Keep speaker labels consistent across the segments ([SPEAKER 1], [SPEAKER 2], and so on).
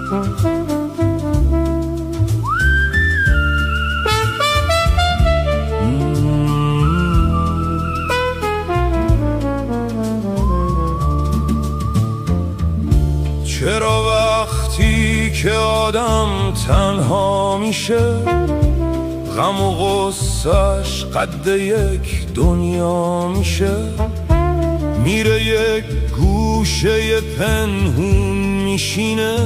[SPEAKER 1] چرا وقتی که آدم تنها میشه غم و غصه‌اش قد یک دنیا میشه، میره یک گوشه پنهون میشینه،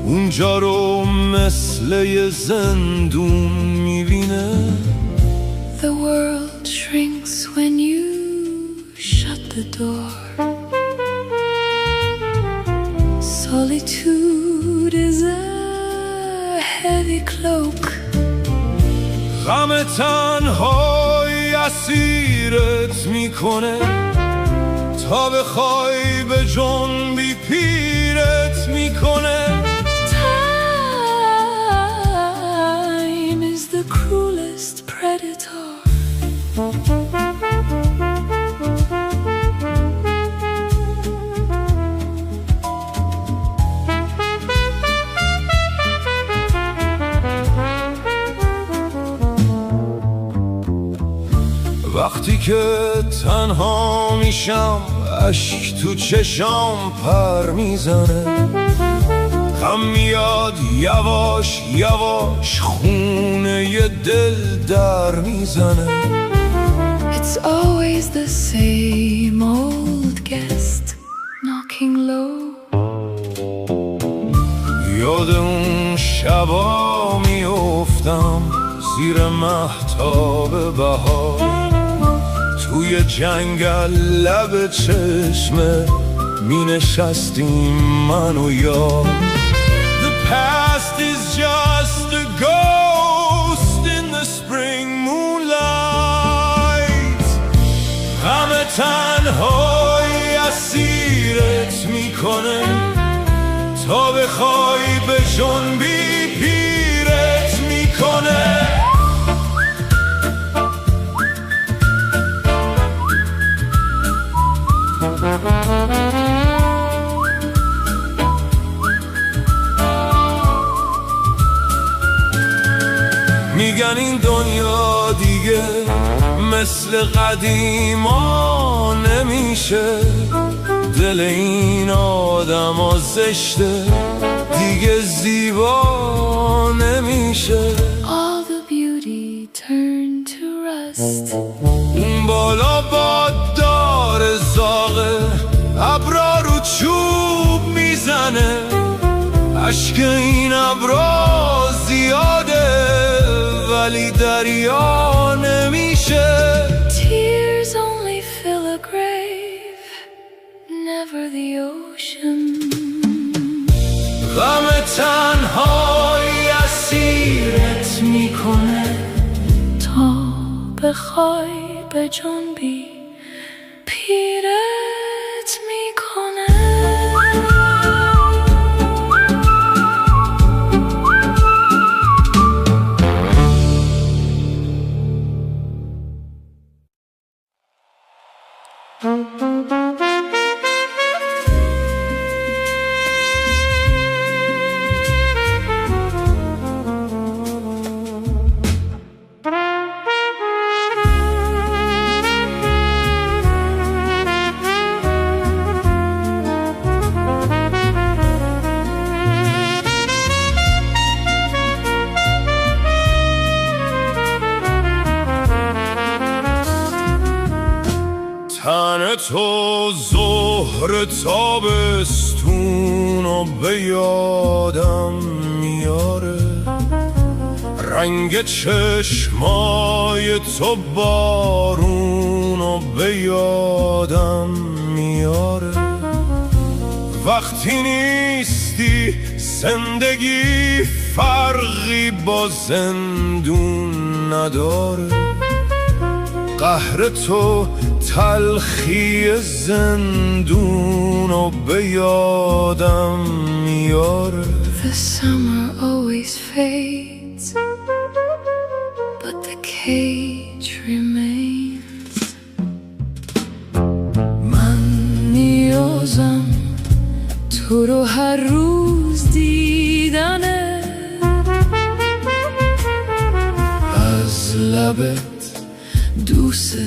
[SPEAKER 1] اونجا رو مثل یه زندون میبینه.
[SPEAKER 2] The world shrinks when you shut the door. Solitude is a heavy cloak.
[SPEAKER 1] غم تنهایی اسیرت میکنه تا بخوای به جنبی پیرت میکنه.
[SPEAKER 2] Time is the cruelest predator.
[SPEAKER 1] وقتی که تنها میشم اشک تو چشام پر میزنه، غم میاد یواش یواش خونه ی دل در میزنه.
[SPEAKER 2] It's always the same old guest knocking low.
[SPEAKER 1] یاد اون شبا میافتم زیر مهتاب بهار، توی جنگل لب چشمه می نشستیم من و یار. The past is just a ghost in the spring moonlight. غم تنهایی اسیرت میکنه تا بخوای به جنبی پیرت میکنه. میگن این دنیا دیگه مثل قدیما نمیشه، دل این آدم زشته دیگه زیبا نمیشه.
[SPEAKER 2] All the beauty turned to rust.
[SPEAKER 1] اون بالا باد داره زاغه، ابرا رو چوب میزنه، اشک این ابرا زیاده ولی دریا نمیشه.
[SPEAKER 2] Tears only fill a grave, never the ocean.
[SPEAKER 1] غم تنهایی اسیرت میکنه
[SPEAKER 2] تا بخوای به جنبی پیرت میکنه.
[SPEAKER 1] تن تو ظهر تابستون و به یادم میاره، رنگ چشمای تو بارون و به یادم میاره. وقتی نیستی زندگی فرقی با زندون نداره، قهر تو تلخی زندون و به یادم میاره.
[SPEAKER 2] The summer always fades, but the cage remains. من نیازم تو رو هر روز لبت دوست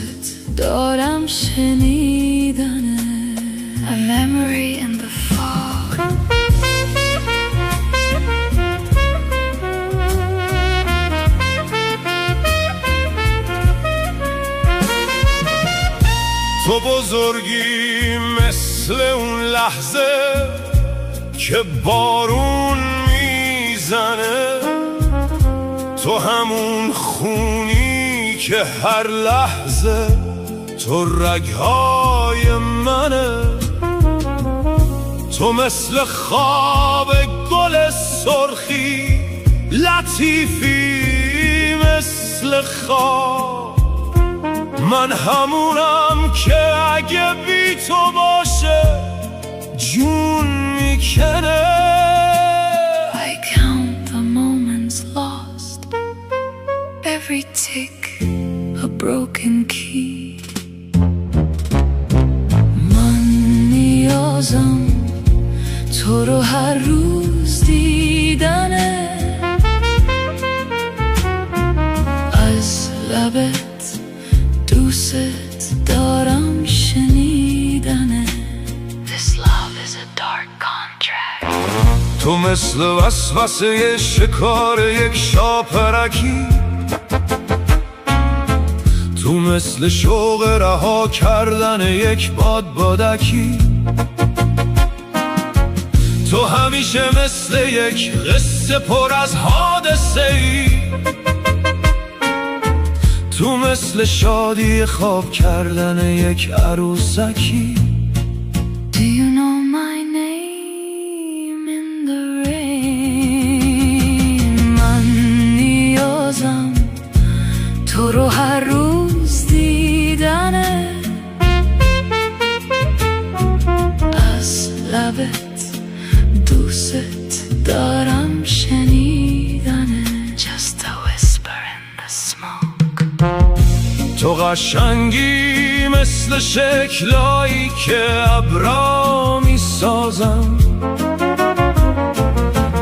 [SPEAKER 2] دارم شنیدنه. A memory in the fog.
[SPEAKER 1] تو بزرگی مثل اون لحظه که بارون میزنه، تو همون خونی که هر لحظه تو رگهای منه، تو مثل خواب گل سرخی لطیفی مثل خواب، من همونم که اگه بی تو باشه جون میکنه.
[SPEAKER 2] I count the moments lost, every tick a broken key. من نیازم تو رو هر روز دیدنه، از لبت دوست دارم شنیدنه. This love is a dark contract.
[SPEAKER 1] تو مثل وسوسه شکار یک شاپرکی، تو مثل شوق رها کردن یک بادبادکی، تو همیشه مثل یک قصه پر از حادثه ای، تو مثل شادی خواب کردن یک عروسکی.
[SPEAKER 2] Do you know my name in the rain? من نیازم تو رو هر روز دیدنه، از لبت دوست دارم شنیدنه. Just a whisper in the smoke.
[SPEAKER 1] تو قشنگی مثل شکلایی که ابرا میسازم،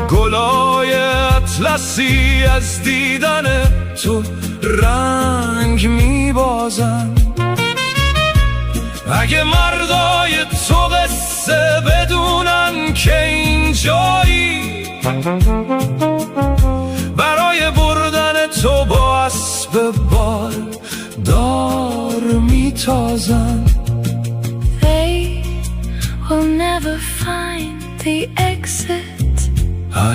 [SPEAKER 1] گلای اطلسی از دیدن تو رنگ میبازن. اگه مردای تو قصه بدونن که اینجایی، برای بردن تو با اسب بار دار میتازن.
[SPEAKER 2] They will never find the exit.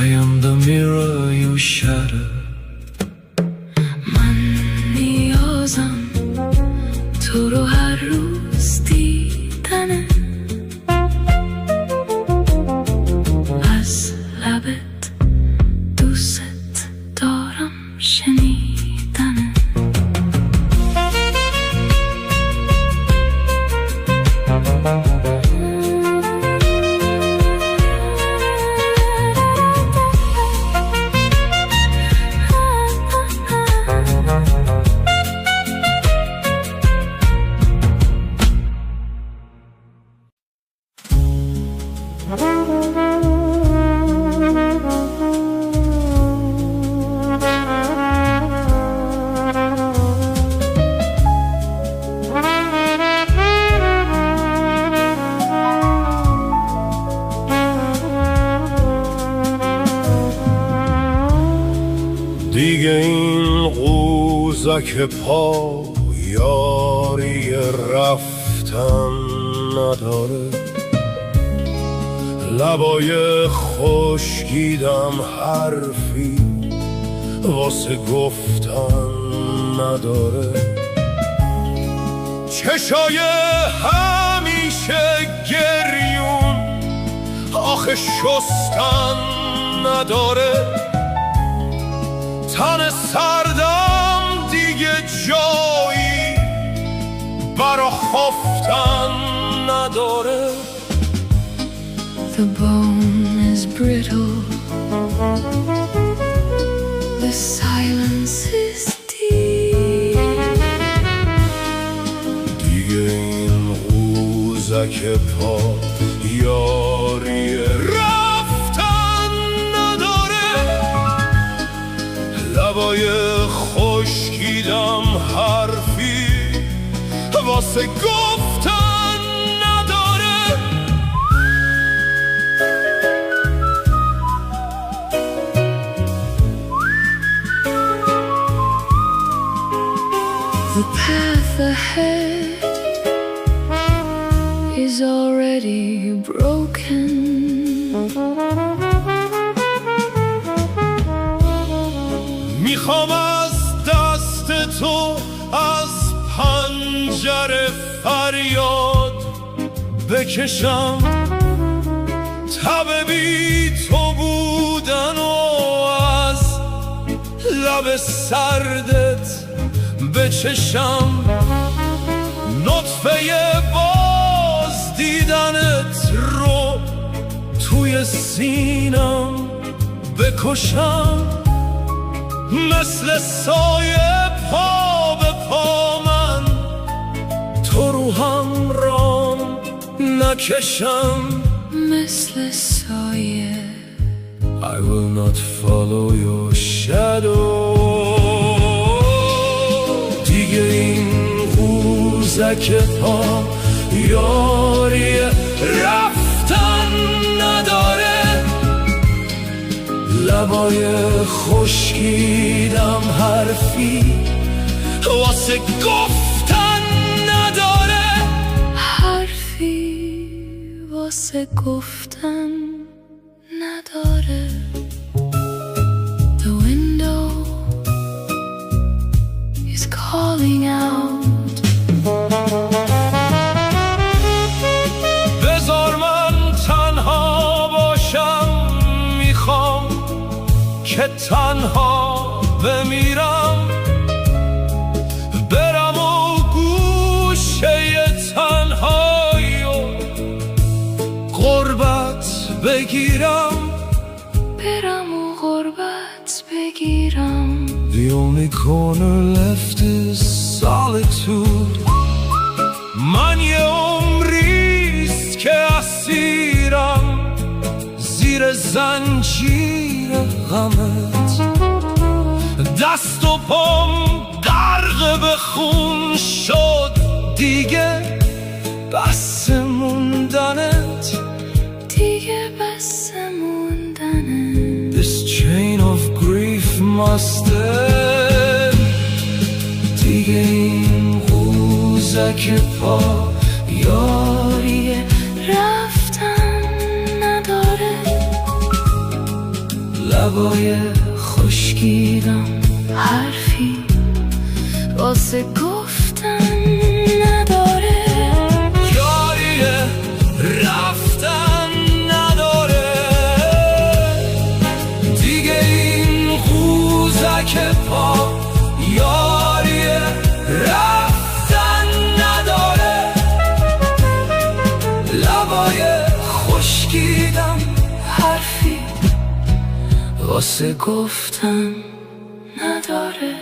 [SPEAKER 1] I am the mirror you shatter.
[SPEAKER 2] من نیازم تو رو هر روز دیدنه، از لبت دوست دارم شنیدنه.
[SPEAKER 1] دیگه این قوزک پا یاری رفتن نداره، لبای خشکیدم حرفی واسه گفتن نداره، چشای همیشه گریون آخه شستن نداره، تن سردم دیگه جایی برا خفتن نداره.
[SPEAKER 2] The bone is brittle, the silence is deep.
[SPEAKER 1] دیگه این قوزک پا یاری رفتن نداره، لبای خشکیدم واسه گفتن نداره.
[SPEAKER 2] The path ahead is already broken.
[SPEAKER 1] میخوام از دست تو از پنجره فریاد بکشم، تب بی تو بودن و از لب سردت بچشم، نطفه باز دیدنت رو توی سینم بکشم، مثل سایه پا به پا من تو رو هم رام نکشم،
[SPEAKER 2] مثل سایه
[SPEAKER 1] I will not follow your shadow. دیگه این قوزک پا یاری رفتن نداره، لبای خشکیدم حرفی واسه گفتن نداره،
[SPEAKER 2] حرفی واسه گفتن نداره. The window is calling out.
[SPEAKER 1] بذار من تنها باشم، میخوام که تنها بمیرم، برم و گوشه تنهایی و غربت بگیرم،
[SPEAKER 2] برم و غربت بگیرم.
[SPEAKER 1] The only corner left is solitude. من یه عمریست که اسیرم زیر زنجیر غمت، دست و پام غرق به خون شد، دیگه بس موندنت،
[SPEAKER 2] دیگه بس موندنت.
[SPEAKER 1] This chain of grief must end. دیگه این قوزک پا یاری
[SPEAKER 2] رفتن نداره،
[SPEAKER 1] لبای
[SPEAKER 2] خشکیدم حرفی واسه گفتن نداره،
[SPEAKER 1] یاری رفتن نداره، دیگه این قوزک پا یاری رفتن نداره، لبای خشکیدم
[SPEAKER 2] حرفی
[SPEAKER 1] واسه
[SPEAKER 2] گفتن نداره.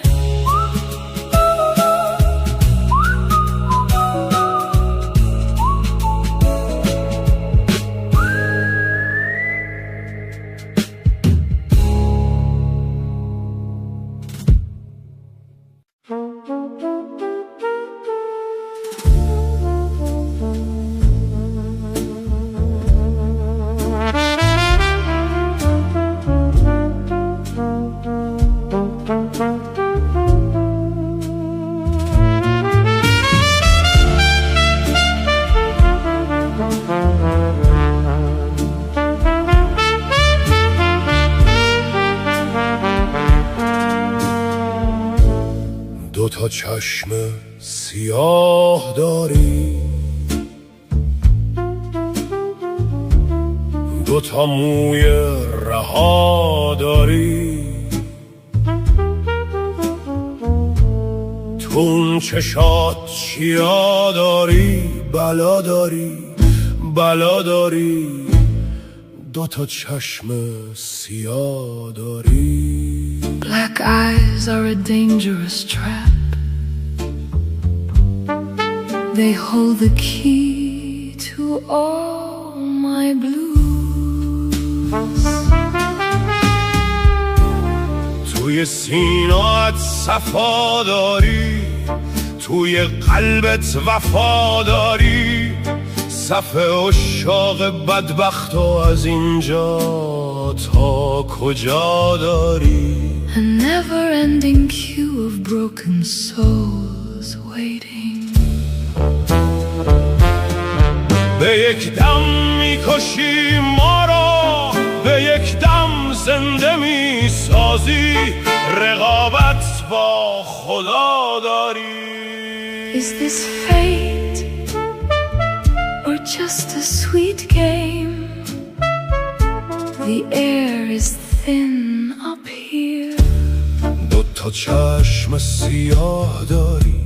[SPEAKER 1] دوتا چشم سیاه داری، دوتا موی رها داری، تو اون چشات چیا داری؟ بلا داری، بلا داری، دوتا چشم سیاه داری.
[SPEAKER 2] Black eyes are a dangerous trap. They hold the key to all my blues.
[SPEAKER 1] توی سینات صفا داری، توی قلبت وفاداری، صف عشاق بدبختو از اینجا تا کجا داری؟
[SPEAKER 2] A never-ending queue of broken souls waiting.
[SPEAKER 1] به یک دم میکشی ما را، به یک دم زنده میسازی، رقابت با خدا داری.
[SPEAKER 2] Is this fate or just a sweet game? The air is thin up here.
[SPEAKER 1] دو تا چشم سیاه داری،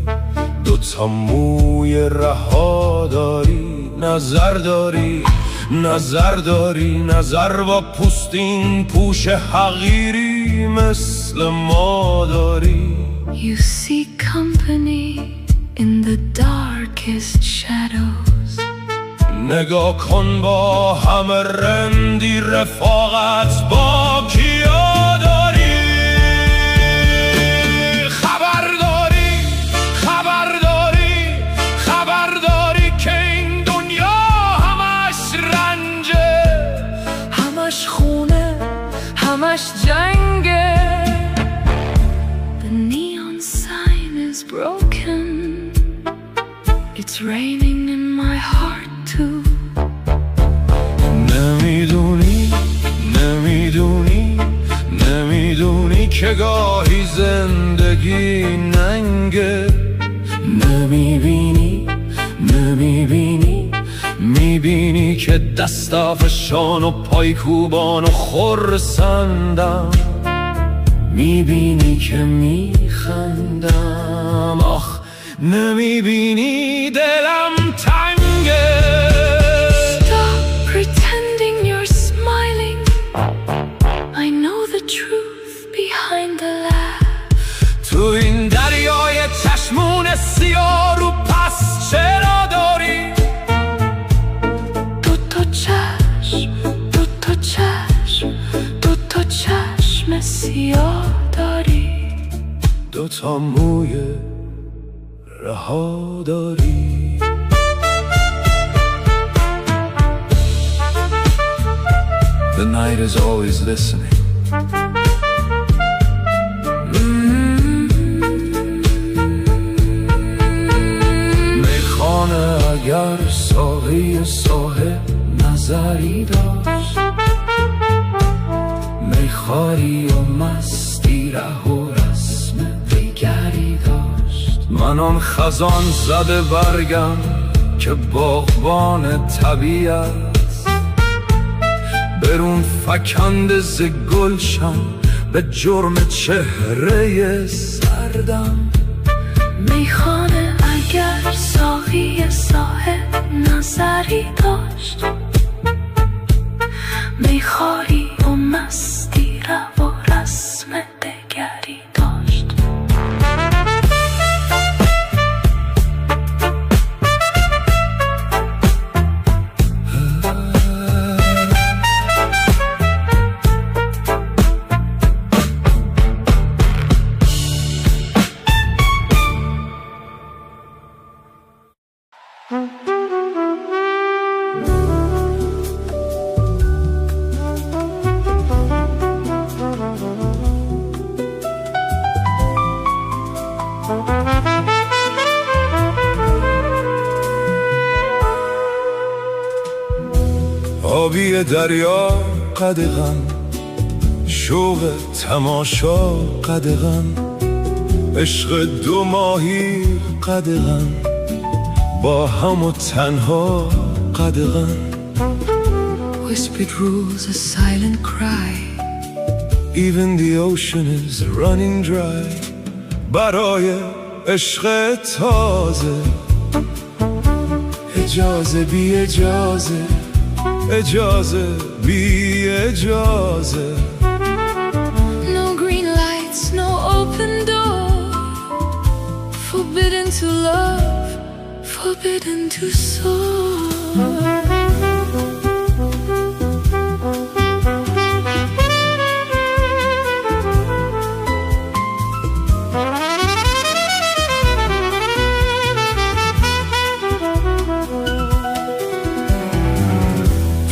[SPEAKER 1] دو تا موی رها داری، نظر داری، نظر داری، نظر با پوستین پوش حقیری مثل ما داری.
[SPEAKER 2] You see company in the darkest shadows.
[SPEAKER 1] نگاه کن با همه رندی، رفاقت با کیا داری؟ خبرداری، خبرداری، خبرداری که این دنیا همش رنجه،
[SPEAKER 2] همش خونه، همش جنگه. The neon sign is broken. It's raining in my heart too.
[SPEAKER 1] نمیدونی، نمیدونی، نمیدونی که گاهی زندگی ننگه. نمیبینی، نمیبینی، میبینی که دستافشان و پایکوبان و خرسندم، میبینی که میخندم. آخ نمیبینی دلم تنگه.
[SPEAKER 2] Stop pretending you're smiling. I know the truth behind the laugh.
[SPEAKER 1] تو این دریای چشمون سیاه رو پس چرا داری؟
[SPEAKER 2] دو تا چشم، دو تا چشم، دو تا چشم سیاه داری.
[SPEAKER 1] دو تا موی رها داری. The night is always listening. میخانه اگر ساقی صاحب نظری داشت، میخواری و مستی ره و رسم دیگری داشت. من آن خزان زده برگم که باغبان طبیعت، برون فکنده ز گلشن به جرم چهره سردم.
[SPEAKER 2] میخانه اگر ساقی صاحب نظری داشت، میخواری و مستی ره و رسم دگری داشت.
[SPEAKER 1] آبی دریا قدغن، شوق تماشا قدغن، عشق دو ماهی قدغن، با هم و تنها قدغن.
[SPEAKER 2] Whispered rules, a silent cry.
[SPEAKER 1] Even the ocean is running dry. برای عشق تازه، اجازه بی اجازه، اجازه بی اجازه.
[SPEAKER 2] No green lights, no open door. Forbidden to love, forbidden to soar.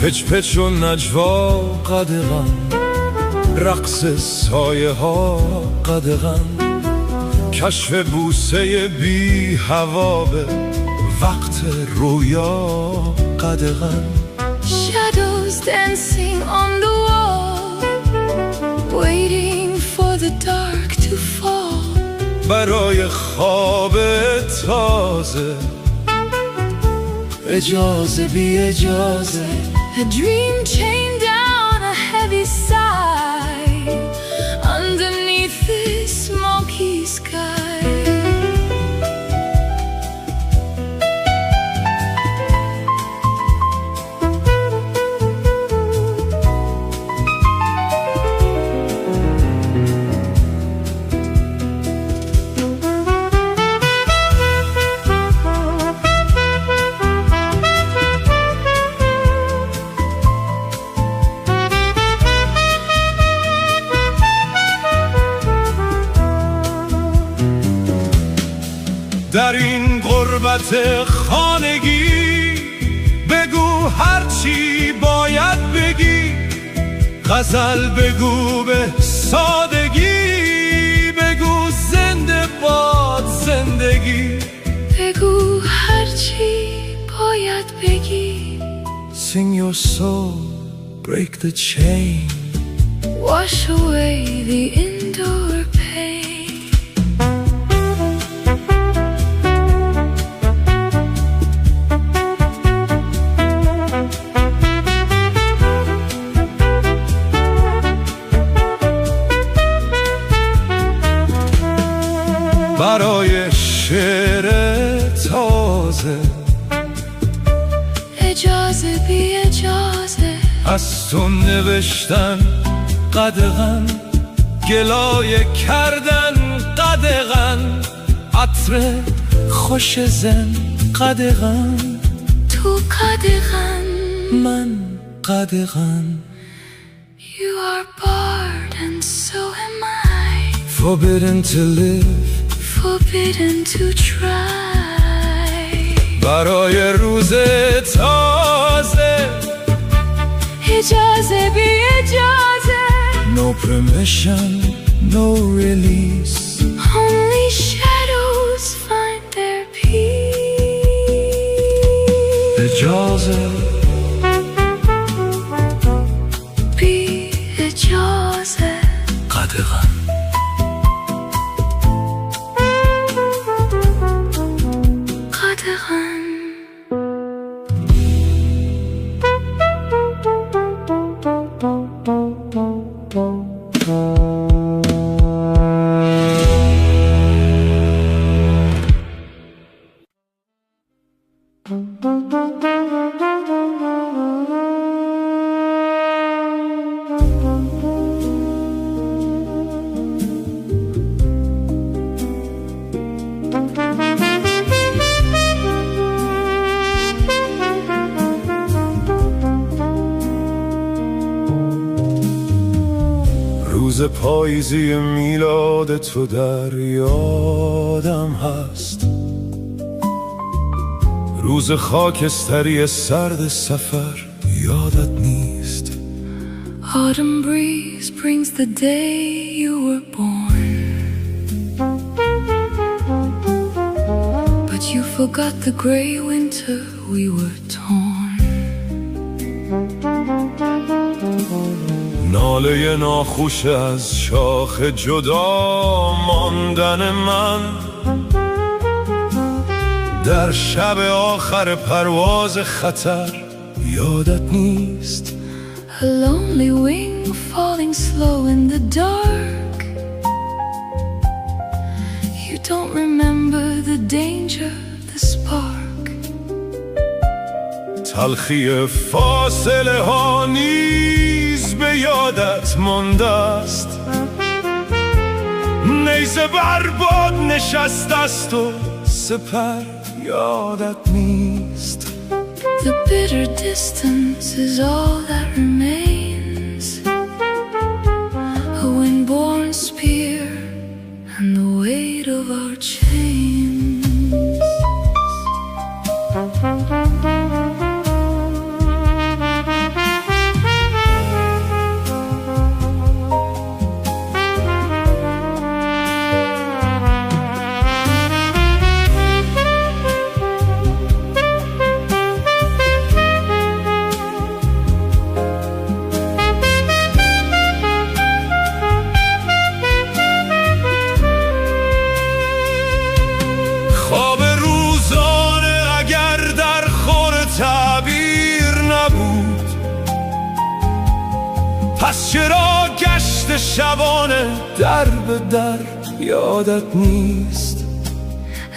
[SPEAKER 1] پچ پچ و نجوا قدغن، رقص سایه ها قدغن، کشف بوسه بی هوا به وقت رویا قدغن.
[SPEAKER 2] Shadows dancing on the wall, waiting for the dark to fall.
[SPEAKER 1] برای خواب تازه اجازه بی اجازه.
[SPEAKER 2] A dream chained down a heavy sigh underneath this smoky sky.
[SPEAKER 1] در این غربت خانگی بگو هرچی باید بگی، غزل بگو به سادگی، بگو زنده باد زندگی.
[SPEAKER 2] بگو هرچی باید بگی.
[SPEAKER 1] Sing your soul, break the chain.
[SPEAKER 2] Wash away the indoor pain.
[SPEAKER 1] برای شعر تازه
[SPEAKER 2] اجازه بی اجازه.
[SPEAKER 1] از تو نوشتن قدغن، گلایه کردن قدغن، عطر خوش زن قدغن.
[SPEAKER 2] تو قدغن،
[SPEAKER 1] من قدغن.
[SPEAKER 2] You are barred and so am I.
[SPEAKER 1] Forbidden to live,
[SPEAKER 2] forbidden to try.
[SPEAKER 1] برای روز تازه
[SPEAKER 2] اجازه بی اجازه.
[SPEAKER 1] No permission, no release.
[SPEAKER 2] Only shadows find their peace.
[SPEAKER 1] اجازه
[SPEAKER 2] بی اجازه.
[SPEAKER 1] قدغن. روز پاییزی میلاد تو در یادم هست، روز خاکستری سرد سفر یادت نیست.
[SPEAKER 2] Autumn breeze brings the day you were born, but you forgot the gray winter we were torn.
[SPEAKER 1] ناله ناخوش از شاخ جدا ماندن من، در شب آخر پرواز خطر یادت نیست.
[SPEAKER 2] A lonely wing falling slow in the dark. You don't remember the danger, the spark.
[SPEAKER 1] تلخی فاصله ها نیز به یادت مانده است، نیزه بر باد نشسته است و سپر یادت نیست.
[SPEAKER 2] The bitter distance is all that remains, a wind-borne spear and the weight of our chains.
[SPEAKER 1] پس چرا گشت شبانه در به در یادت نیست؟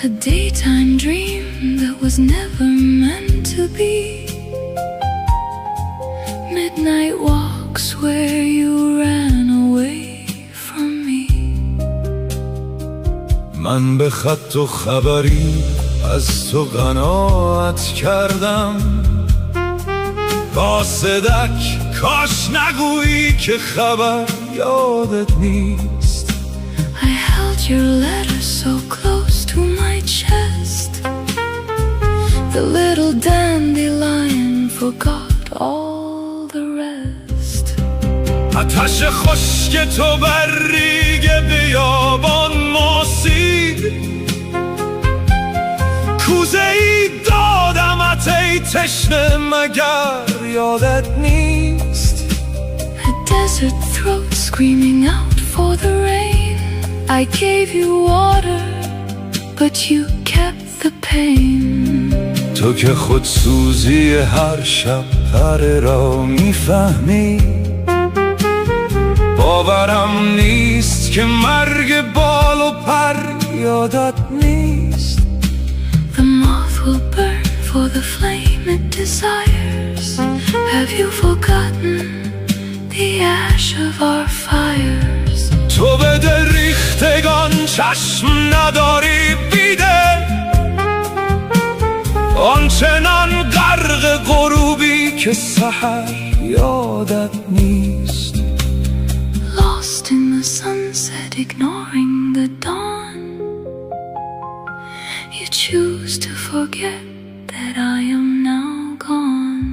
[SPEAKER 2] A daytime dream that was never meant to be. Midnight walks where you ran away from me.
[SPEAKER 1] من به خط و خبری از تو قناعت کردم، قاصدک کاش نگویی که خبر یادت نیست.
[SPEAKER 2] I held your letter so close to my chest. The little dandelion forgot all the rest.
[SPEAKER 1] آتش خشک تو بر ریگ بیابان ماسید، کوزه ای دادمت ای تشنه مگر یادت نیست؟
[SPEAKER 2] A desert throat screaming out for the rain. I gave you water, but you kept the pain.
[SPEAKER 1] تو که خودسوزی هر شب پره را میفهمی، باورم نیست که مرگ بال و پر یادت نیست.
[SPEAKER 2] The moth will burn for the flame it desires. Have you forgotten the ash of our fires?
[SPEAKER 1] تو به دل ریختگان چشم نداری بیده، آنچنان غرق غروبی که سحر یادت نیست.
[SPEAKER 2] Lost in the sunset, ignoring the dawn. You choose to forget that I am now gone.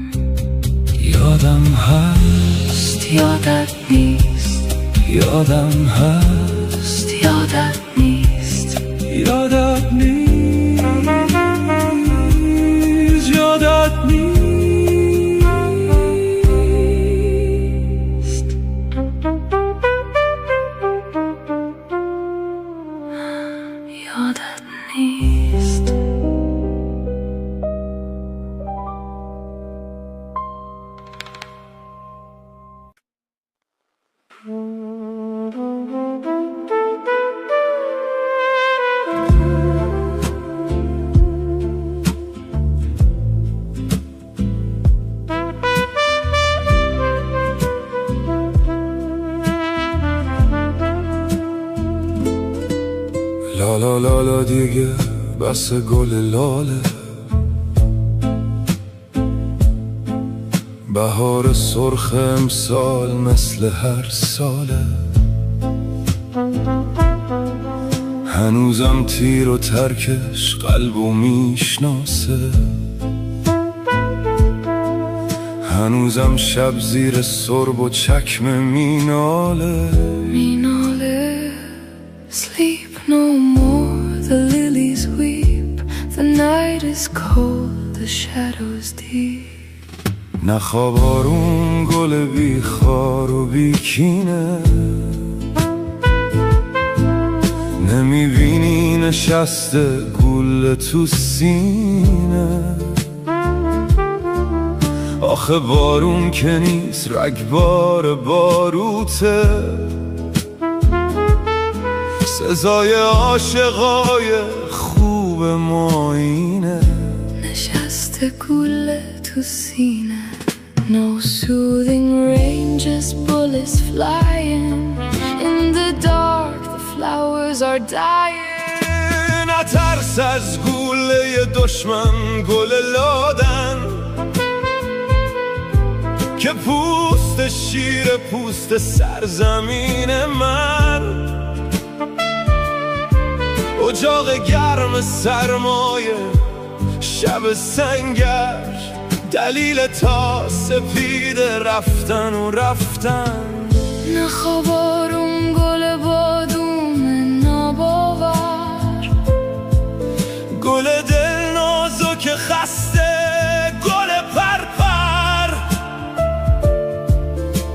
[SPEAKER 1] یادم هست،
[SPEAKER 2] یادت نیست،
[SPEAKER 1] یادم هست،
[SPEAKER 2] یادت نیست،
[SPEAKER 1] یادت نیست، یادت نیست.
[SPEAKER 2] یادت نیست.
[SPEAKER 1] لالا لالا دیگه بس گل لاله، بهار سرخ امسال مثل هر ساله. هنوزم تیر و ترکش قلبو میشناسه، هنوزم شب زیر سرب و چکمه میناله.
[SPEAKER 2] میناله. Sleep no more, the lilies weep. The night is cold, the shadows deep.
[SPEAKER 1] نه خواب آروم گل بی خار و بی کینه، نمیبینی نشسته گل تو سینه. آخه بارون که نیست رگبار باروته، سزای عاشقای خوب ما اینه.
[SPEAKER 2] نشسته گل تو سینه. No soothing rain, just bullets flying. In the dark, the flowers are dying.
[SPEAKER 1] نترس از گوله دشمن گل لادن، که پوست شیر پوست سرزمین من. اجاق گرم سرمایه شب سنگر، دلیل تا سپید رفتن و رفتن.
[SPEAKER 2] نه خواب آروم گل بادوم ناباور،
[SPEAKER 1] گل دل نازک خسته گل پرپر.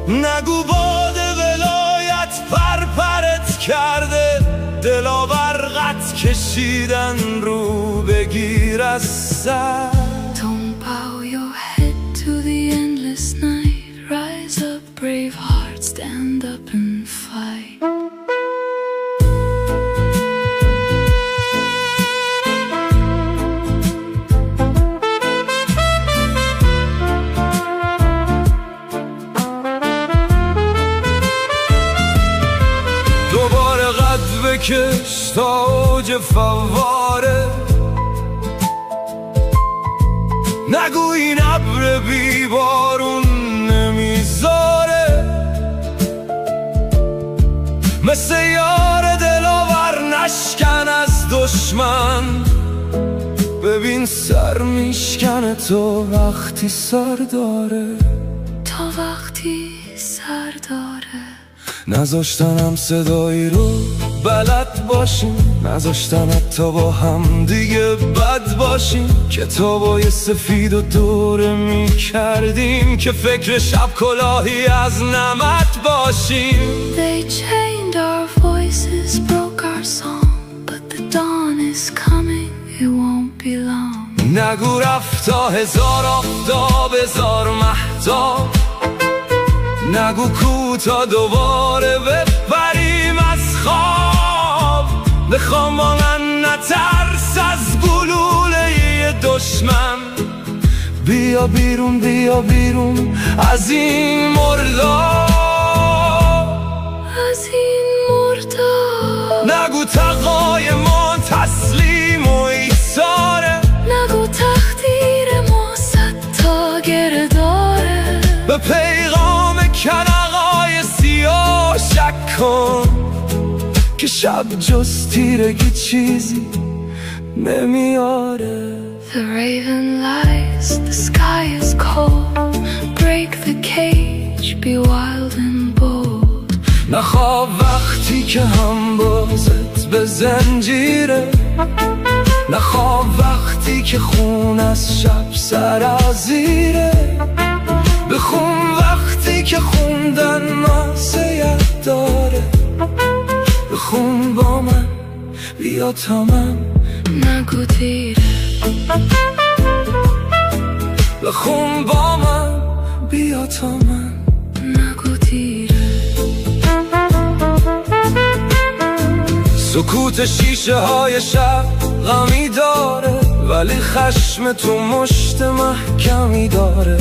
[SPEAKER 1] نگو باد ولایت پرپرت کرده، دلاور قد کشیدن رو بگیر از سر.
[SPEAKER 2] Don't bow your head to the endless night. Rise up, brave hearts,
[SPEAKER 1] بکش تا اوج فواره. نگو این ابر بی بارون نمیذاره، مثل یار دلاور نشکن از دشمن. ببین سر میشکنه تو وقتی سر داره،
[SPEAKER 2] تا وقتی سر داره.
[SPEAKER 1] نذاشتنم صدایی رو بلد باشیم، نذاشتن حتی با هم دیگه بد باشیم. کتابای سفید و دوره میکردیم که فکر شب کلاهی از نمد باشیم.
[SPEAKER 2] They chained our voices, broke our song, but the dawn is coming, it won't be long.
[SPEAKER 1] نگو رفتا هزار آفتاب هزار مهتاب، نگو کو تا دوباره بپریم از خواب. بخوام با من نترس از گلوله دشمن. بیا بیرون بیا بیرون از این مرداب،
[SPEAKER 2] از این مرداب.
[SPEAKER 1] نگو تقای ما تسلیم و ایثاره،
[SPEAKER 2] نگو تقدیر ما صد تا گره داره.
[SPEAKER 1] به پیغام کنقای سیاه شک کن که شب جز تیرگی چیزی نمیاره.
[SPEAKER 2] The raven lies, the sky is cold. Break the cage, be wild and bold.
[SPEAKER 1] نخواب وقتی که هم بازت به زنجیره، نخواب وقتی که خون از شب سرازیره. بخون وقتی که خوندن ناصیت داره، بخون با من بیا تا من
[SPEAKER 2] نگو دیره.
[SPEAKER 1] بخون با من بیا تا من
[SPEAKER 2] نگو دیره.
[SPEAKER 1] سکوت شیشه های شب غمی داره، ولی خشم تو مشت محکمی داره.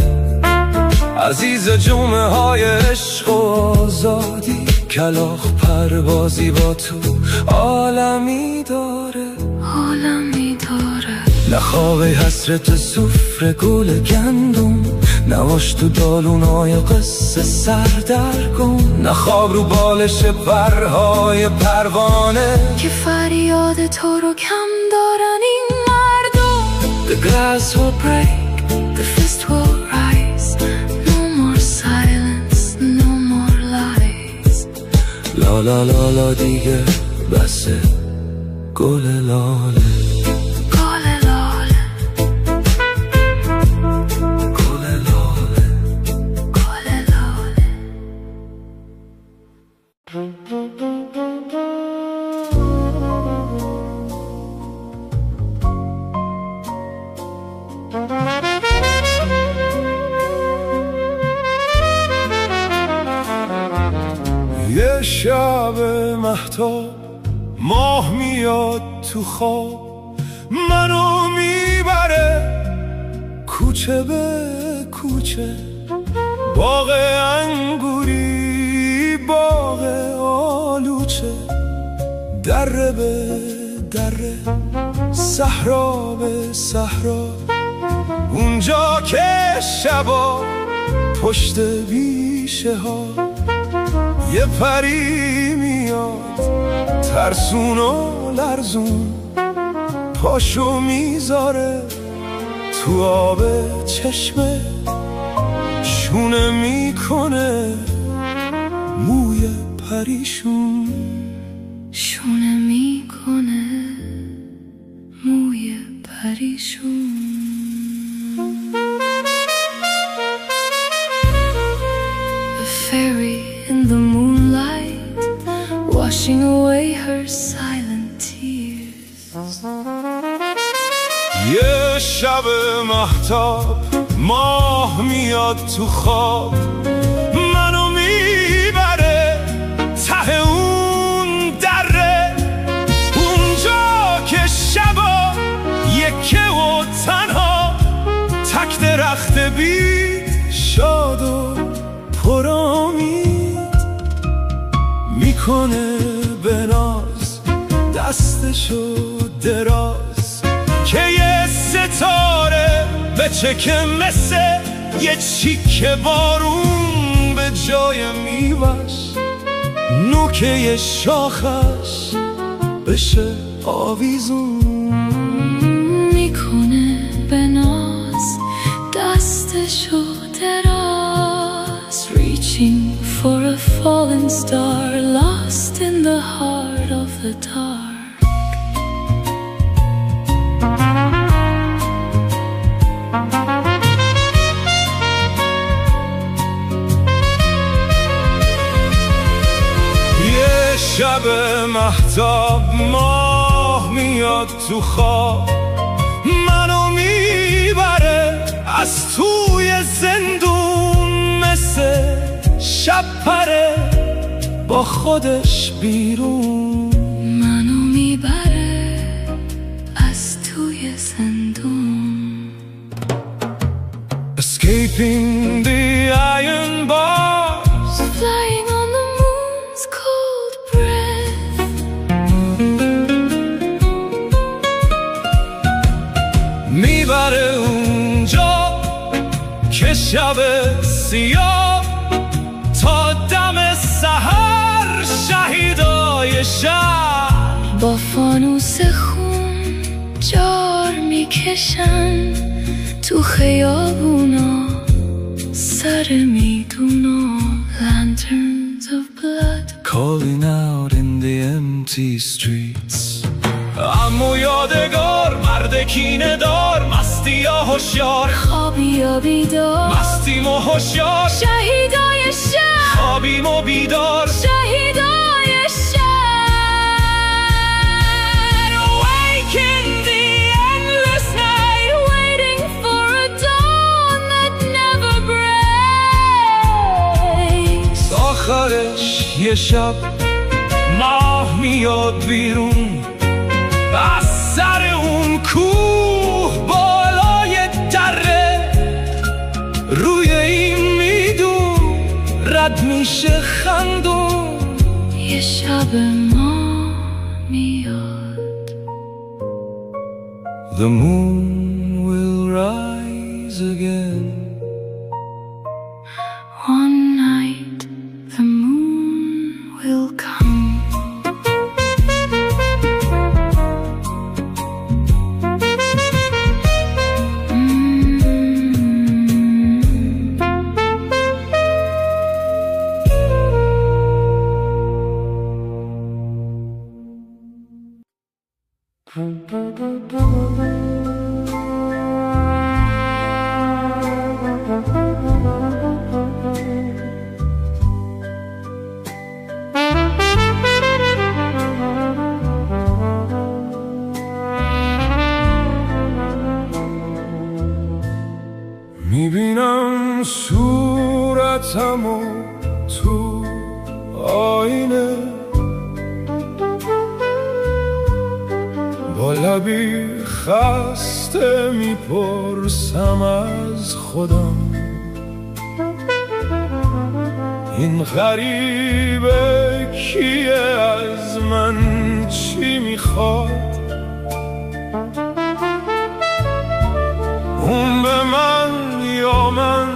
[SPEAKER 1] عزیز جمعه های عشق و آزادی، کلاغ پروازی با تو عالمی داره،
[SPEAKER 2] عالمی داره.
[SPEAKER 1] نخواب حسرت سفره گل گندم، نواش تو دالونای قصه سردرگم. نخواب رو بالش پرهای پروانه
[SPEAKER 2] که فریاد تو رو کم دارن این مردم.
[SPEAKER 1] The glass will break,
[SPEAKER 2] the fist will rise. No more silence, no more lies.
[SPEAKER 1] لا لا لا لا دیگه بسه گل لاله.
[SPEAKER 2] گل لاله،
[SPEAKER 1] گل لاله،
[SPEAKER 2] گل لاله.
[SPEAKER 1] یه شب مهتاب ماه میاد تو خواب، منو میبره کوچه به کوچه. باغ انگوری باغ آلوچه، دره به دره صحرا به صحرا. اونجا که شبا پشت بیشه ها یه پری میاد ترسون و لرزون، پاشو میذاره تو آب چشمه، شونه میکنه موی پریشون،
[SPEAKER 2] شونه میکنه موی پریشون. A fairy in the moonlight, washing away her silent tears.
[SPEAKER 1] یه شب مهتاب ماه میاد تو خواب، منو میبره ته اون دره. اونجا که شبا یکه و تنها، تک درخت بید شاد و پرامید. میکنه به ناز دستشو دراز که یه ستاره بچکه مثل یه چیکه بارون به جای میوش، نوکه شاخش بشه آویزون.
[SPEAKER 2] میکنه به ناز دستشو دراز، reaching for a fallen star lost in the heart of the dark.
[SPEAKER 1] یه شب مهتاب ماه میاد تو خواب، منو میبره از توی زندون، مثل شب پره با خودش بیرون.
[SPEAKER 2] منو میبره از توی زندون.
[SPEAKER 1] Escaping the iron bars,
[SPEAKER 2] Flying on the moon's cold breath.
[SPEAKER 1] میبره اونجا که شب سیاه تا دم سحر شهیدای شهر
[SPEAKER 2] با فانوس خون جار میکشن تو خیابونا سر میدونا. Lanterns of blood
[SPEAKER 1] calling out in the empty streets. اما یادگار مرد کینه دار، مستی یا هوشیار،
[SPEAKER 2] خوابی یا بیدار،
[SPEAKER 1] مستیم و هوشیار،
[SPEAKER 2] شهیدای شهر،
[SPEAKER 1] خوابیم و بیدار،
[SPEAKER 2] شهیدای شهر. Awake in the endless night, waiting for a dawn that never breaks.
[SPEAKER 1] آخرش یه شب ماه میاد بیرون از سر اون کوه بالای دره، روی این میدون رد میشه خندون.
[SPEAKER 2] یه شب ما میاد.
[SPEAKER 1] The moon will rise again.
[SPEAKER 2] One night the moon will come.
[SPEAKER 1] میبینم صورتمو تو آینه، با لبی خسته میپرسم از خودم، این غریبه کیه، از من چی میخواد؟ اون به من یا من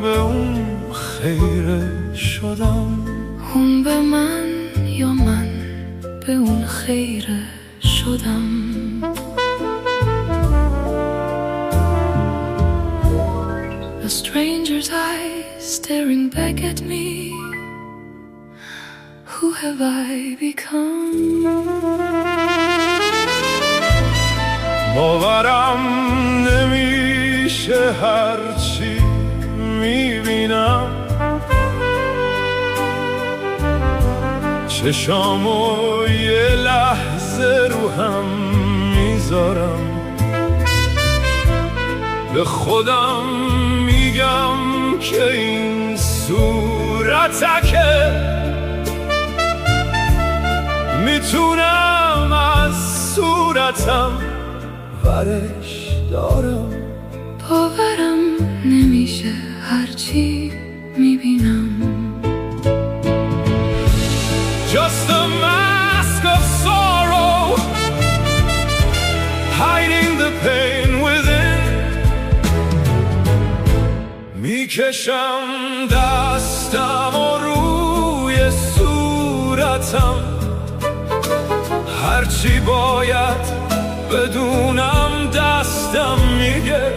[SPEAKER 1] به اون خیره شدم؟
[SPEAKER 2] اون به من یا من به اون خیره شدم. A stranger's eyes staring back at me. Who have I become?
[SPEAKER 1] باورم نمیشه هرچی میبینم، چشامو یه لحظه رو هم میذارم، به خودم میگم که این صورتکه، میتونم از صورتم ورش دارم.
[SPEAKER 2] باورم نمیشه هرچی میبینم.
[SPEAKER 1] Just a mask of sorrow میکشم دستم و روی صورتم، هرچی باید بدونم دستم میگه،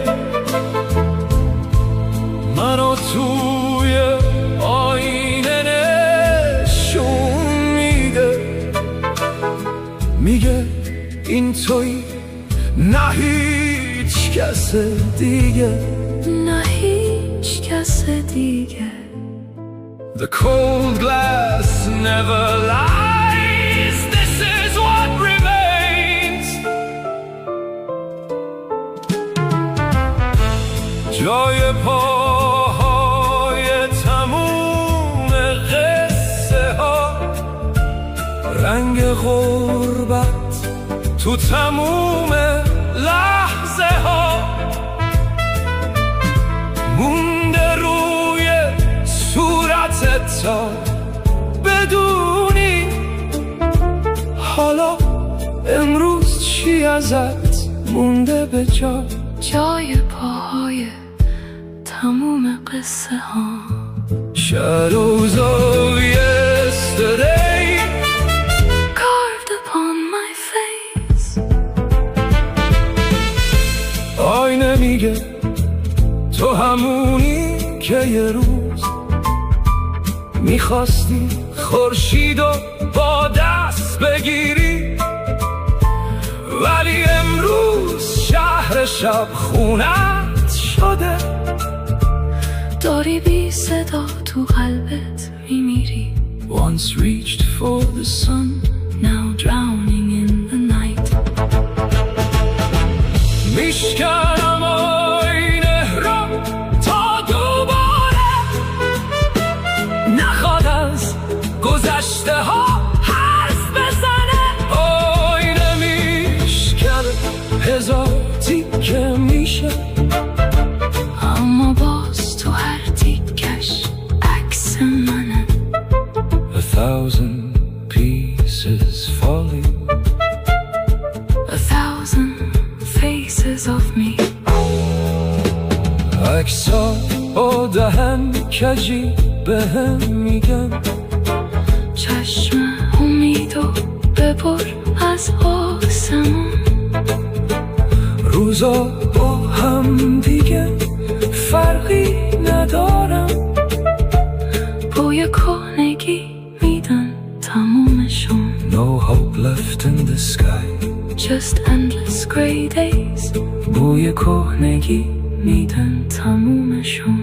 [SPEAKER 1] منو توی آینه نشون میده، میگه این تویی نه هیچ کس دیگه،
[SPEAKER 2] نه هیچ کس دیگه.
[SPEAKER 1] The cold glass never lies, this is what remains. جای پاهای تموم قصه ها، رنگ غربت تو تموم لحظه ها، مونده روی صورتت تا بدونی حالا امروز چی ازت مونده به جا.
[SPEAKER 2] جای پاهای تموم قصه ها.
[SPEAKER 1] Shadows of yesterday
[SPEAKER 2] carved upon my face.
[SPEAKER 1] آینه میگه تو همونی که یه روز میخواستی خورشیدو با دست بگیری، ولی امروز شهر شب خونت شده،
[SPEAKER 2] داری بی صدا تو قلبت میمیری.
[SPEAKER 1] Once reached for the sun,
[SPEAKER 2] now drowning in the night.
[SPEAKER 1] میشکنم آینه را تا دوباره نخواد از گذشته ها حرف بزنه. آینه میشکنه هزار تیکه میشه،
[SPEAKER 2] اما باز تو هر تیکش عکس منه.
[SPEAKER 1] A thousand pieces falling,
[SPEAKER 2] A thousand faces of me.
[SPEAKER 1] عکس‌ها با دهن کجی بهم میگن،
[SPEAKER 2] چشم امیدو ببر از آسمون.
[SPEAKER 1] روزا با هم دیگه فرقی ندارم،
[SPEAKER 2] بوی کهنگی میدن تمومشون.
[SPEAKER 1] No hope left in the sky,
[SPEAKER 2] Just endless gray days.
[SPEAKER 1] بوی کهنگی
[SPEAKER 2] میدن تمومشون.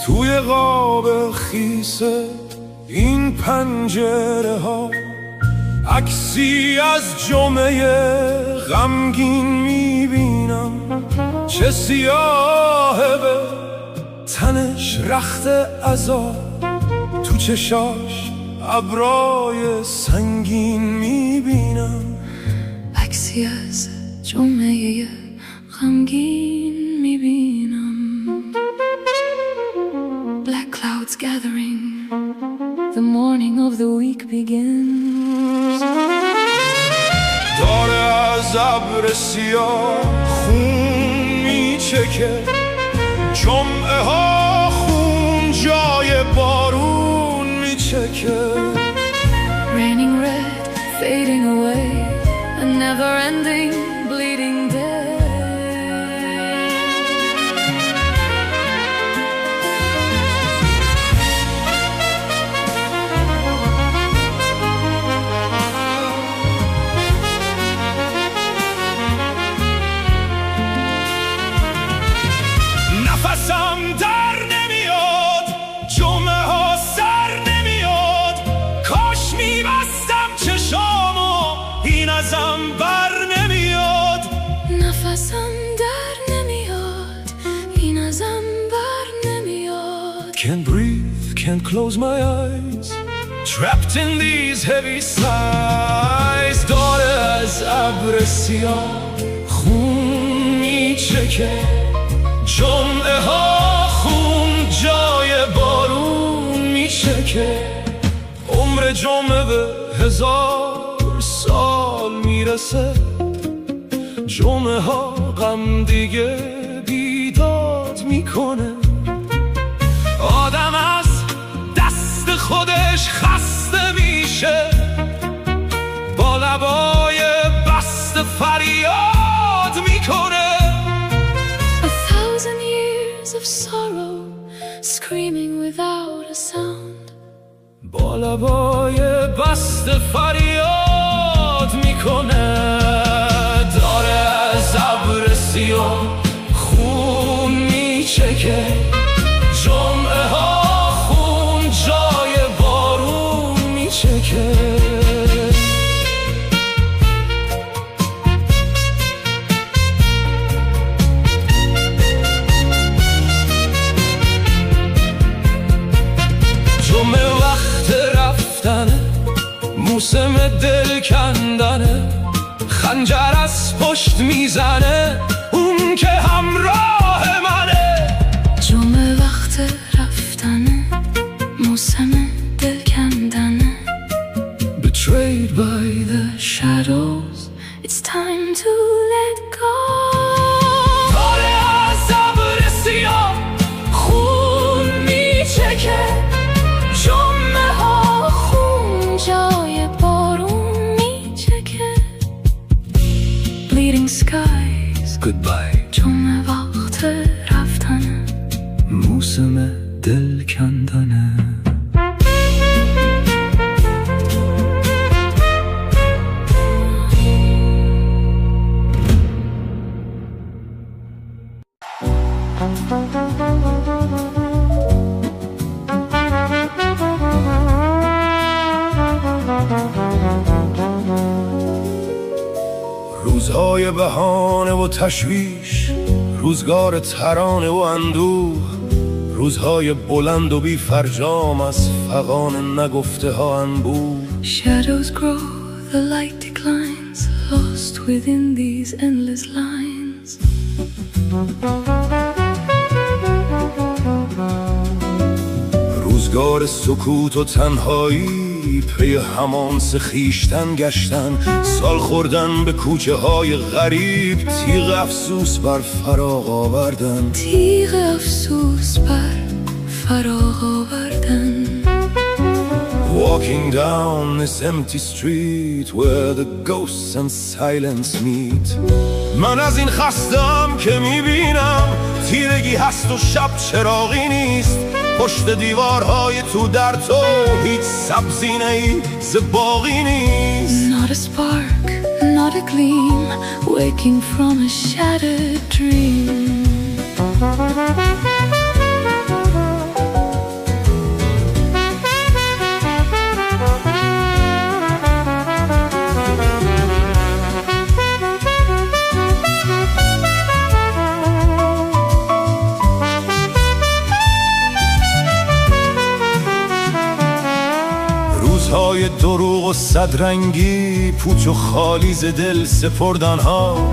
[SPEAKER 1] توی قاب خیسه این پنجره ها، عکسی از جمعه غمگین میبینم، چه سیاهه به تنش رخت عذاب، تو چشاش ابرای سنگین میبینم.
[SPEAKER 2] عکسی از جمعه غمگین میبینم. Black clouds gathering, the morning of the week begins.
[SPEAKER 1] داره از ابر سیاه خون میچکه، جمعه ها خون جای بارون میچکه.
[SPEAKER 2] Raining red, fading away, a never-ending bleeding day.
[SPEAKER 1] نفسم در نمیاد، جمعه ها سر نمیاد، کاش میبستم چشامو این ازم بر نمیاد.
[SPEAKER 2] نفسم در نمیاد، ازم بر نمیاد.
[SPEAKER 1] Can't breathe, can't close my eyes, trapped in these heavy sighs. داره از ابر سیاه خون میچکه، جمعه ها خون جای بارون میچکه. عمر جمعه به 1000 سال میرسه، جمعه ها غم دیگه بیداد میکنه. آدم از دست خودش خسته میشه، با لبای بسته فریاد میکنه.
[SPEAKER 2] 1,000 years of sorrow screaming without a sound.
[SPEAKER 1] با لبای بسته فریاد میکنه. داره از ابر سیاه خون میچکه، جمعه ها خون جای بارون میچکه. جمعه وقت رفتنه، موسم دل کندنه، خنجر از پشت میزنه اون که همراه منه.
[SPEAKER 2] جمعه وقت رفتنه، موسم دل کندنه.
[SPEAKER 1] Betrayed by the
[SPEAKER 2] shadows, it's time to let go.
[SPEAKER 1] داره از ابر سیاه خون میچکه،
[SPEAKER 2] جمعه ها خون جای بارون میچکه. Bleeding skies,
[SPEAKER 1] Goodbye.
[SPEAKER 2] جمعه وقت رفتنه،
[SPEAKER 1] موسم دل کندنه. روزهای بهانه و تشویش، روزگار ترانه و اندوه، روزهای بلند و بی فرجام از فغان نگفته ها انبوه.
[SPEAKER 2] Shadows grow, the light declines, lost within these endless lines.
[SPEAKER 1] روزگار سکوت و تنهایی، پی همانس خویشتن گشتن، سال خوردن به کوچه های غریب، تیغ افسوس بر فراق آوردن.
[SPEAKER 2] تیغ افسوس بر فراق آوردن.
[SPEAKER 1] Walking down this empty street where the ghosts and silence meet. من از این خستم که میبینم تیرگی هست و شب چراغی نیست، پشت دیوارهای تو در تو هیچ سبزینه‌ای ز باقی نیست.
[SPEAKER 2] Not a spark, not a gleam, waking from a shattered dream.
[SPEAKER 1] روزهای دروغ و صدرنگی، پوچ و خالی ز دل سپردن ها،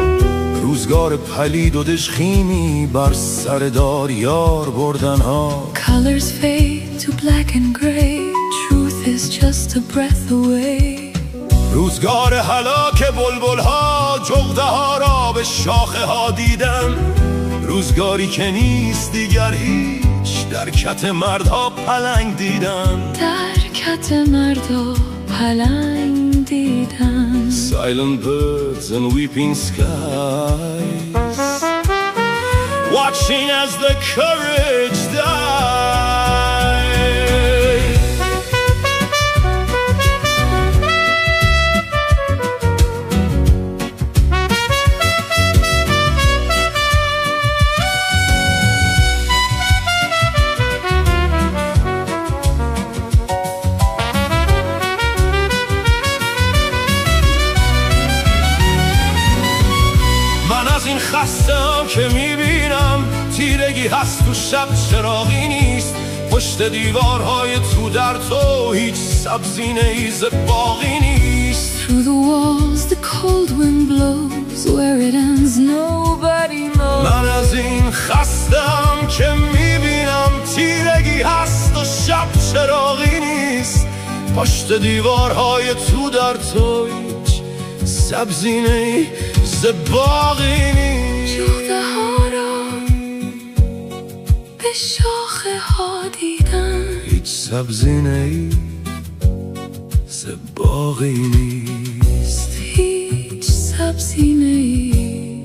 [SPEAKER 1] روزگار پلید و دژخیمی بر سر دار یار بردن ها.
[SPEAKER 2] Colors fade to black and gray, truth is just a breath away.
[SPEAKER 1] روزگار هلاک بلبل ها، جغده ها را به شاخه ها دیدن، روزگاری که نیست دیگر هیچ، در کت مردها پلنگ دیدن.
[SPEAKER 2] در کت مردا پلنگ دیدن.
[SPEAKER 1] Silent birds and weeping skies, watching as the courage dies. خستم که میبینم تیرگی هست تو شب چراغی نیست، پشت دیوارهای تو در تو هیچ سبزی نیز باقی نیست.
[SPEAKER 2] Through the walls the cold wind blows, where it ends nobody knows.
[SPEAKER 1] من از این خستم که میبینم تیرگی هست و شب چراغی نیست، پشت دیوارهای تو در تو هیچ سبزی نیز باقی نیست.
[SPEAKER 2] جغده ها را به شاخه ها دیدم،
[SPEAKER 1] هیچ سبزی نیز باقی نیست.
[SPEAKER 2] هیچ سبزی نیز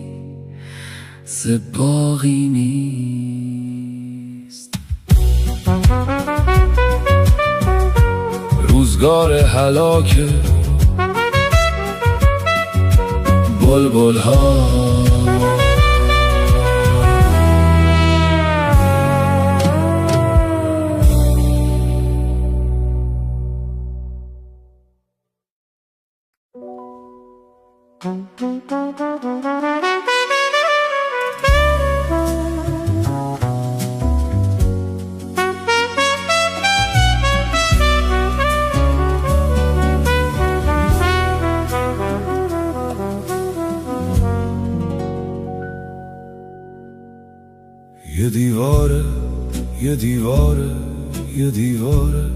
[SPEAKER 2] باقی نیست.
[SPEAKER 1] روزگار هلاک بلبل ها، یه دیواره یه دیواره یه دیواره،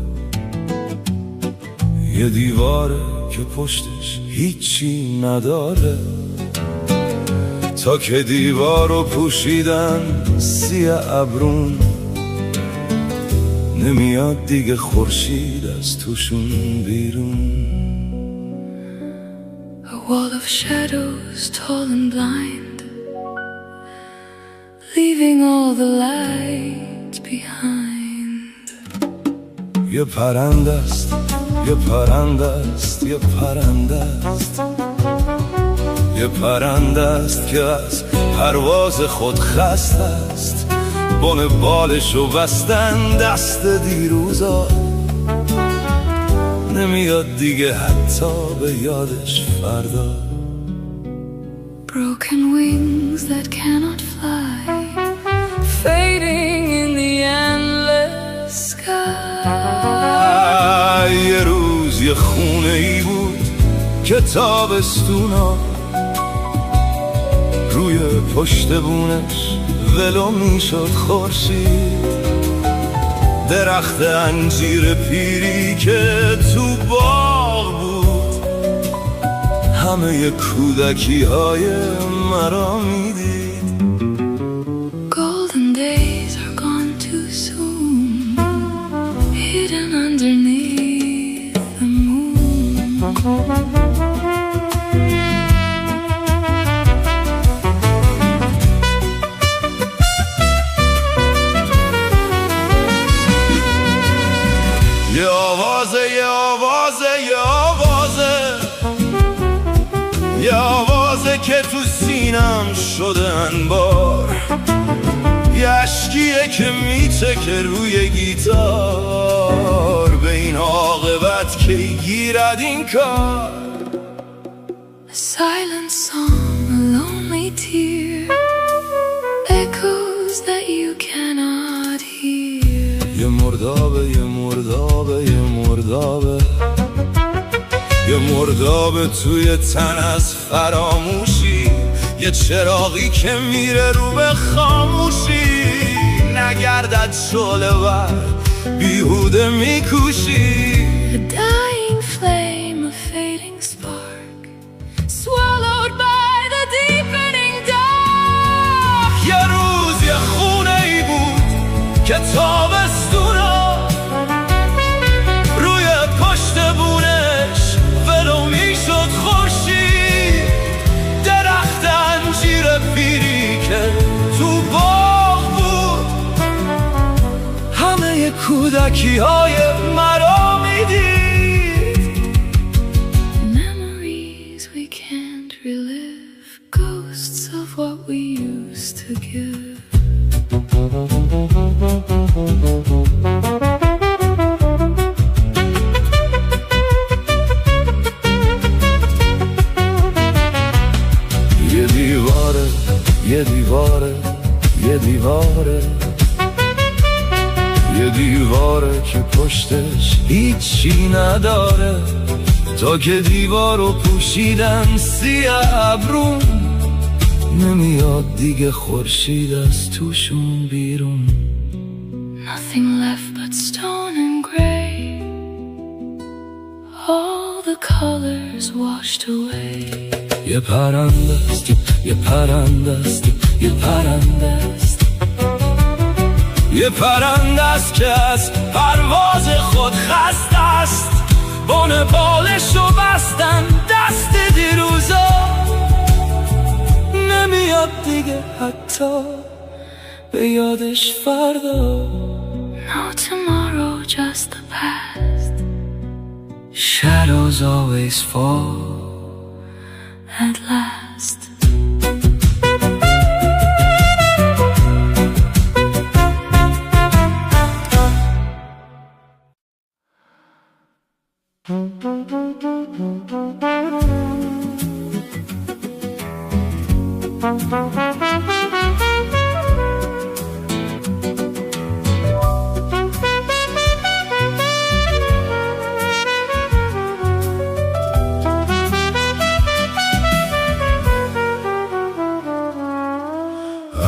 [SPEAKER 1] یه دیواره که پشتش هیچی نداره. تا که دیوارو پوشیدن سیه ابرون، نمیاد دیگه خورشید از توشون بیرون.
[SPEAKER 2] A wall of shadows tall and blind, leaving all the light behind.
[SPEAKER 1] یه پرنده است یه پرنده است یه پرنده است، یه پرنده است که از پرواز خود خسته است. بن بالشو بستن دست دیروزا، نمیاد دیگه حتی به یادش فردا.
[SPEAKER 2] Broken wings that cannot fly, fading in the endless sky.
[SPEAKER 1] یه روز یه خونه ای بود که تابستونا روی پشت بونش ولو میشد خورشید. درخت انجیر پیری که تو باغ بود، همه کودکی های مرا میدید.
[SPEAKER 2] Golden days are gone too soon, hidden underneath the moon.
[SPEAKER 1] یه آوازه یه آوازه یه آوازه، یه آوازه که تو سینم شده انبار. یه عشقیه که میتکه روی گیتار، به این عاقبت که گیرد این کار.
[SPEAKER 2] A silent song, a lonely tear, echoes that you cannot hear.
[SPEAKER 1] یه مردابه یه مردابه یه مردابه، یه مردابه توی تن از فراموشی. یه چراغی که میره رو به خاموشی، نگردد شعله ور بیهوده میکوشی.
[SPEAKER 2] A dying flame, a fading spark, swallowed by the deepening dark.
[SPEAKER 1] یه روز یه خونه ای بود که تابستونا روی پشت بونش ولو میشد خورشید. درخت انجیر پیری که تو باغ بود، همه کودکی های مرا میدید.
[SPEAKER 2] Memories we can't relive, ghosts of what we used to give.
[SPEAKER 1] یه دیواره یه دیواره یه دیواره، یه دیواره که پشتش هیچی نداره، تا که دیوارو پوشیدن سیاه ابرون، نمیاد دیگه خورشید از توشون بیرون.
[SPEAKER 2] Nothing left but stone and gray, all the colors washed away.
[SPEAKER 1] یه پرنده است، یه پرنده است، یه پرنده است، یه پرنده است که از پرواز خود خسته است، بن بالشو بستن دست دیروزا، نمیاد دیگه حتی به یادش فردا.
[SPEAKER 2] No tomorrow, just the past.
[SPEAKER 1] Shadows always fall
[SPEAKER 2] At last.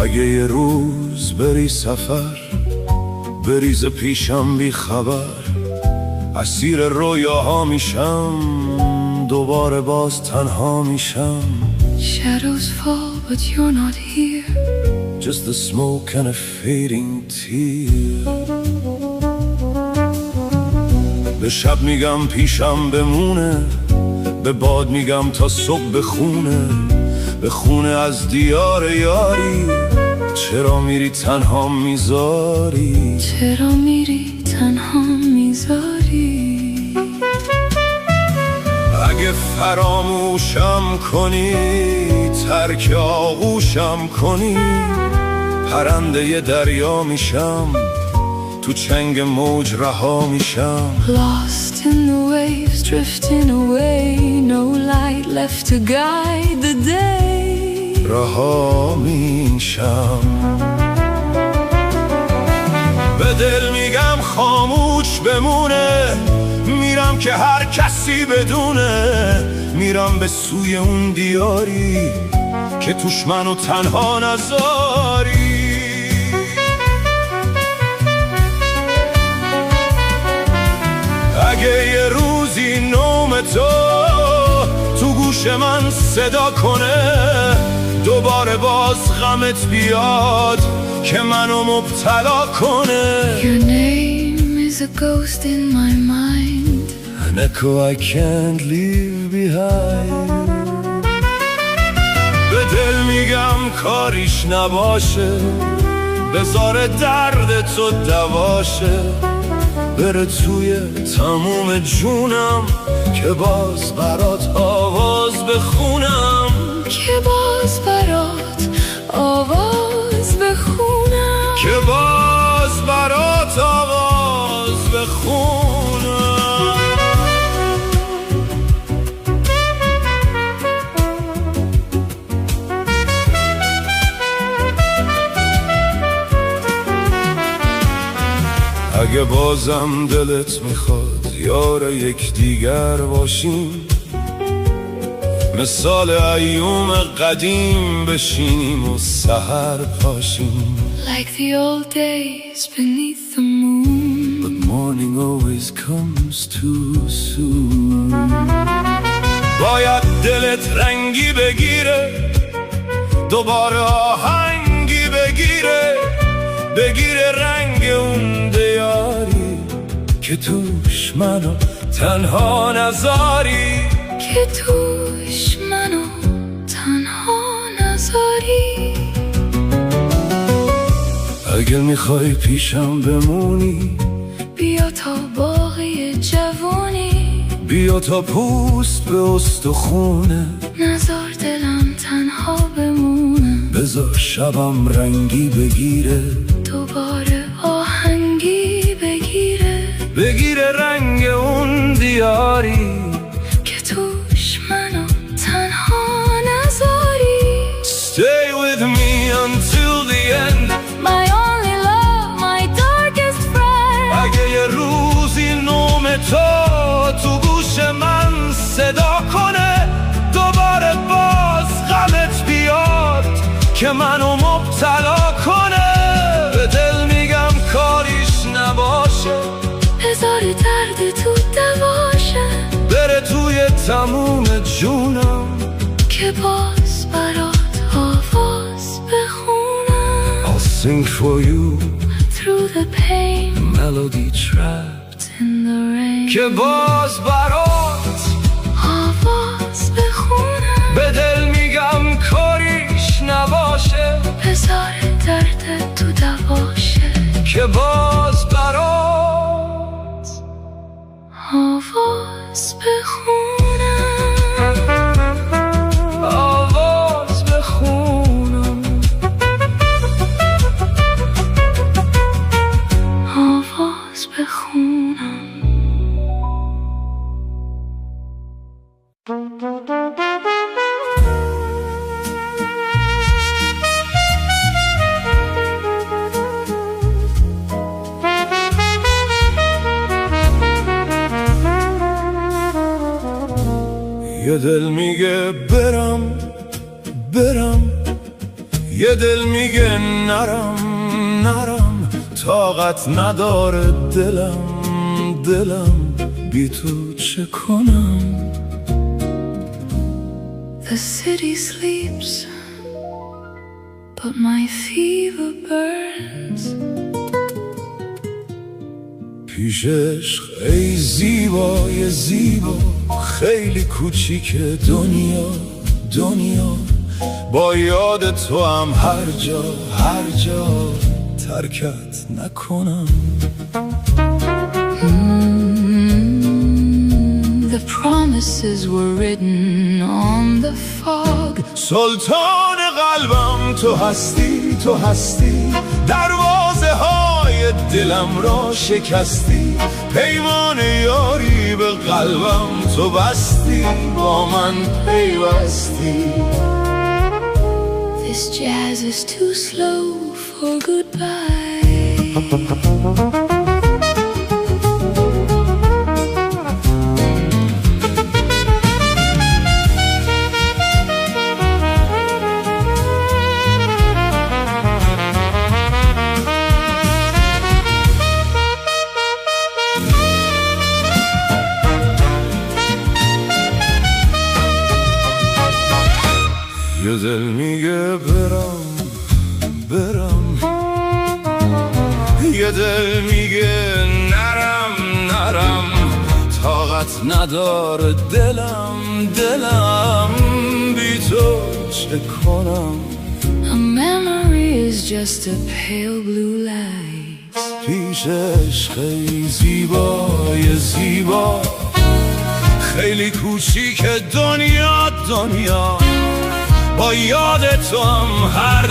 [SPEAKER 1] اگه یه روز بری سفر، بریز پیشم بی خبر، اسیر رویاها میشم، دوباره باز تنها میشم.
[SPEAKER 2] Shadows fall but you're not here,
[SPEAKER 1] Just the smoke and a fading tear. به شب میگم پیشم بمونه، به باد میگم تا صبح بخونه از دیار یاری. چرا میری تنها میذاری؟
[SPEAKER 2] چرا میری تنها میذاری؟
[SPEAKER 1] اگه فراموشم کنی، ترک آغوشم کنی، پرنده ی دریا میشم، تو چنگ موج رها میشم.
[SPEAKER 2] Lost in the waves, drifting away, no light left to guide the day.
[SPEAKER 1] رها میشم. به دل میگم خاموش بمونه، میرم که هر کسی بدونه، میرم به سوی اون دیاری که توش منو تنها نذاری. اگه یه روزی نوم تو گوش من صدا کنه، دوباره باز غمت بیاد که منو مبتلا کنه.
[SPEAKER 2] Your name is a ghost in my mind,
[SPEAKER 1] An echo I can't leave behind. به دل میگم کاریش نباشه، بذار درد تو دواشه، بره توی تموم جونم که باز برات آواز بخونم،
[SPEAKER 2] که باز برات آواز بخونم،
[SPEAKER 1] که باز برات آواز بخونم. اگه بازم دلت میخواد یار یک دیگر باشیم، مثال ایوم قدیم بشینیم و سحر پاشیم.
[SPEAKER 2] Like the old days beneath the moon,
[SPEAKER 1] But morning always comes too soon. باید دلت رنگی بگیره، دوباره آهنگی بگیره رنگ اون دیاری که توش منو تنها نذاری،
[SPEAKER 2] که توش منو تنها نذاری.
[SPEAKER 1] اگه میخوای پیشم بمونی،
[SPEAKER 2] بیا تا باقی جوانی،
[SPEAKER 1] بیا تا پوست به استخونه،
[SPEAKER 2] نذار دلم تنها بمونه،
[SPEAKER 1] بذار شبم رنگی بگیره،
[SPEAKER 2] دوباره آهنگی بگیره
[SPEAKER 1] رنگ اون دیاری
[SPEAKER 2] که توش منو تنها نذاری.
[SPEAKER 1] Stay with me until the end,
[SPEAKER 2] My only love, my darkest friend.
[SPEAKER 1] تموم جونم
[SPEAKER 2] که باز برات آواز بخونم.
[SPEAKER 1] I'll sing for you
[SPEAKER 2] Through the pain,
[SPEAKER 1] melody trapped
[SPEAKER 2] in the rain,
[SPEAKER 1] که باز برات
[SPEAKER 2] آواز بخونم.
[SPEAKER 1] به دل میگم کاریش نباشه،
[SPEAKER 2] بذار درد تو دواشه
[SPEAKER 1] که باز برات
[SPEAKER 2] آواز بخونم.
[SPEAKER 1] آواز بخونم.
[SPEAKER 2] آواز بخونم.
[SPEAKER 1] یه دل میگه برم برم، یه دل میگه نرم نرم، طاقت نداره دلم بی تو چه کنم.
[SPEAKER 2] The city sleeps, but my fever burns.
[SPEAKER 1] پیش عشق ای زیبای زیبا، خیلی کوچیک دنیا با یاد تو هم هر جا ترکت نکنم.
[SPEAKER 2] The promises were written on the fog.
[SPEAKER 1] سلطان قلبم تو هستی، دروازه های دلم را شکستی، پیمان یاری به قلبم تو بستی، با من پیوستی.
[SPEAKER 2] This jazz is too slow for goodbye.
[SPEAKER 1] یه دل میگه برم، یه دل میگه نرم، طاقت نداره دلم بی تو چه کنم.
[SPEAKER 2] A memory is just a pale blue light.
[SPEAKER 1] پیش عشق زیبای زیبا، خیلی کوچیک دنیا با یاد تو هم هر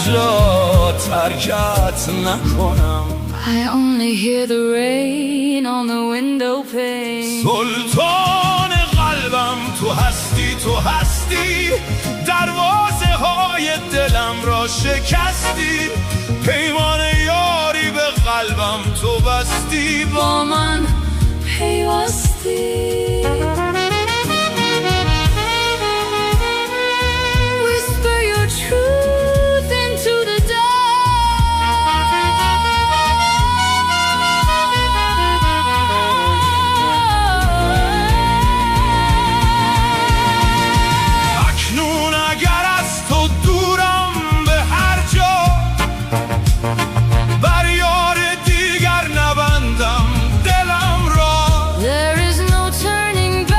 [SPEAKER 1] جا ترکت نکنم.
[SPEAKER 2] I only hear the rain on the window pane.
[SPEAKER 1] سلطان قلبم تو هستی، دروازه های دلم را شکستی، پیمان یاری به قلبم تو بستی،
[SPEAKER 2] با من پیوستی. Whisper your truth into the dark.
[SPEAKER 1] اکنون اگر از تو دورم به هر جا، بر یار دیگر نبندم دلم را.
[SPEAKER 2] There is no turning back.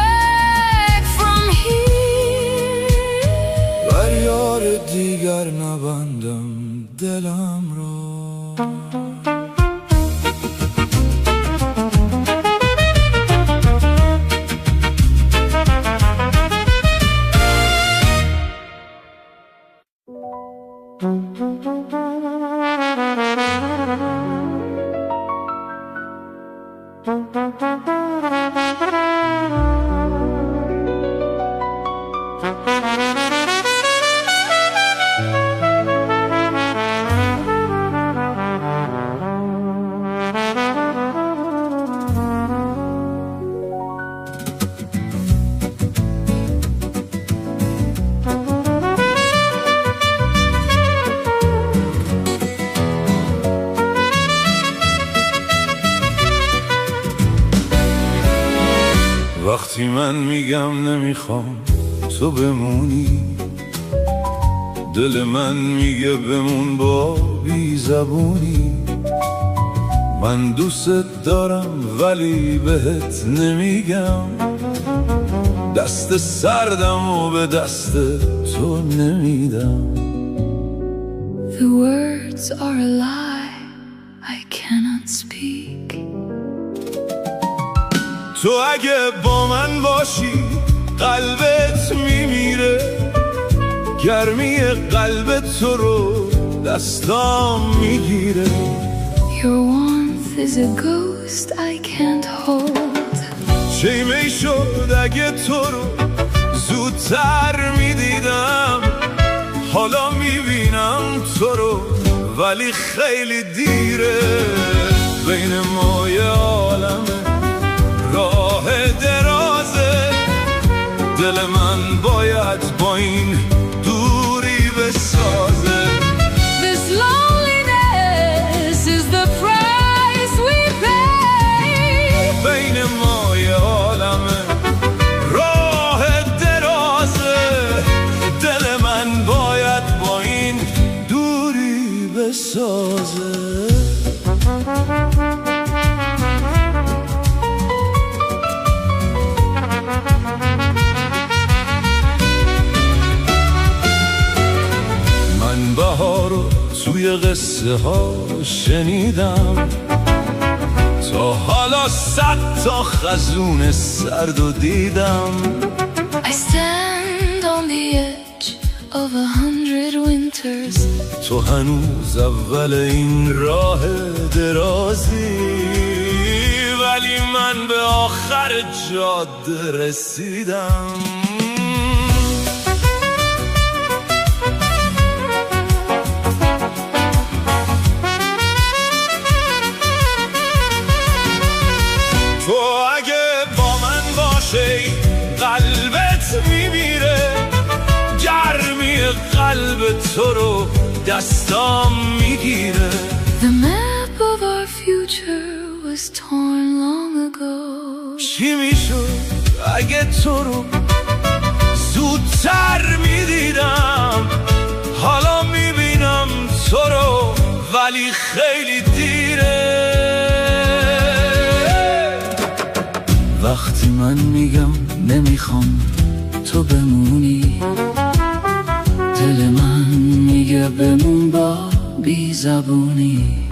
[SPEAKER 1] وقتی من میگم نمیخوام تو بمونی، دل من میگه بمون با بی زبونی. من دوست دارم ولی بهت نمیگم، دست سردم و به دست تو نمیدم.
[SPEAKER 2] The words are a lie, I cannot speak.
[SPEAKER 1] تو اگه با من باشی قلبت میمیره، گرمی قلب تو رو دستام میگیره.
[SPEAKER 2] Your warmth is a ghost I can't hold.
[SPEAKER 1] چه می شد اگه تو رو زودتر میدیدم، حالا میبینم تو رو ولی خیلی دیره. بین ما یه عالمه راه درازه، دل من باید با این دوری بسازه.
[SPEAKER 2] This loneliness is the price we pay.
[SPEAKER 1] بین ما یه عالمه راه درازه، دل من باید با این دوری بسازه. من بهارو توی قصه ها شنیدم، تا حالا 100 تا خزون سرد و دیدم.
[SPEAKER 2] I stand on the edge of 100 winters.
[SPEAKER 1] تو هنوز اول این راه درازی، ولی من به آخر جاده رسیدم. تو اگه با من باشی قلبت میمیره، گرمی قلب تو رو دستام میگیره.
[SPEAKER 2] The map of our future was torn long ago.
[SPEAKER 1] چی میشد اگه تو رو زودتر میدیدم، حالا میبینم تو رو ولی خیلی دیره. وقتی من میگم نمیخوام تو بمونی، دل من میگه بمون با بی زبونی.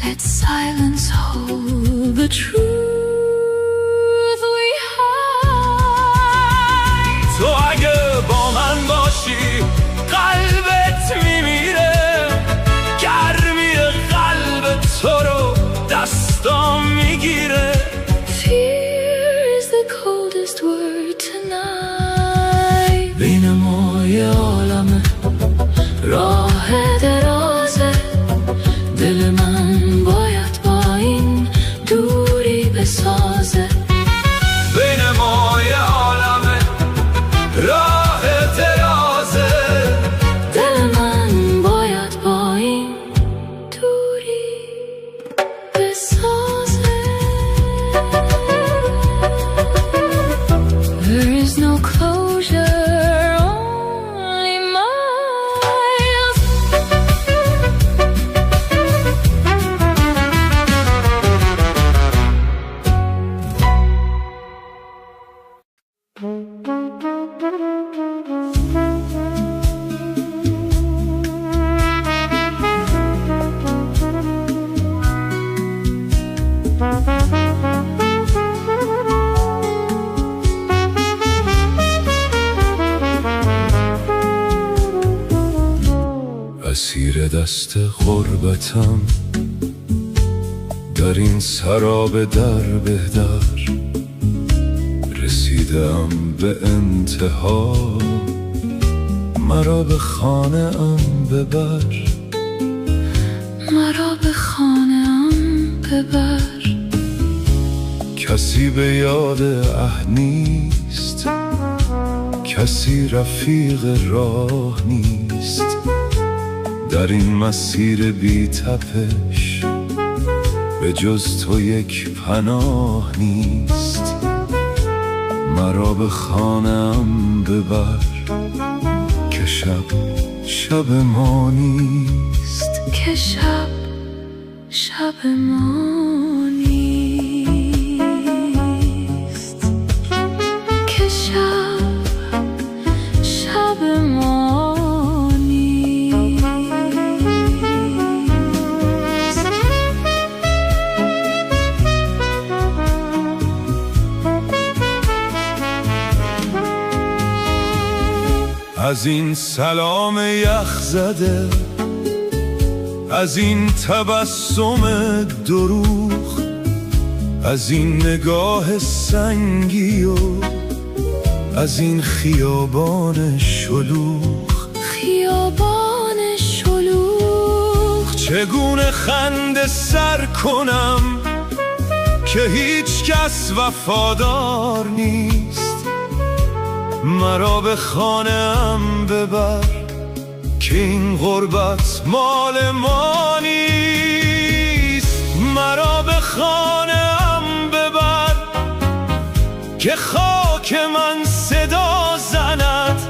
[SPEAKER 2] Let silence hold the truth we hide.
[SPEAKER 1] تو اگه با من باشی قلبت میمیره، گرمی قلب تو رو دستام میگیره.
[SPEAKER 2] Fear is the coldest word tonight.
[SPEAKER 1] بین ما یه عالمه
[SPEAKER 2] راه درازه،
[SPEAKER 1] دل من
[SPEAKER 2] باید با این دوری بسازه.
[SPEAKER 1] بین ما یه عالمه راه درازه،
[SPEAKER 2] دل من باید با این دوری بسازه. There is no closure, only miles.
[SPEAKER 1] اسیر دست غربتم در این سراب در به در، رسیدم به انتها، مرا به خانه ام ببر.
[SPEAKER 2] مرا به خانه ام ببر.
[SPEAKER 1] کسی به یاد نیست، کسی رفیق راه نیست. در این مسیر بی تپش به جز تو یک پناه نیست. مرا به خانه‌ام ببر که شب ما نیست.
[SPEAKER 2] که شب ما نیست. که شب ما نیست.
[SPEAKER 1] از این سلام یخ زده، از این تبسم دروغ، از این نگاه سنگی و از این خیابان شلوغ. چگونه خنده سر کنم که هیچ کس وفادار نیست. مرا به خانه‌ام ببر که این غربت مال ما نیست. مرا به خانه‌ام ببر که خاک من صدا زند،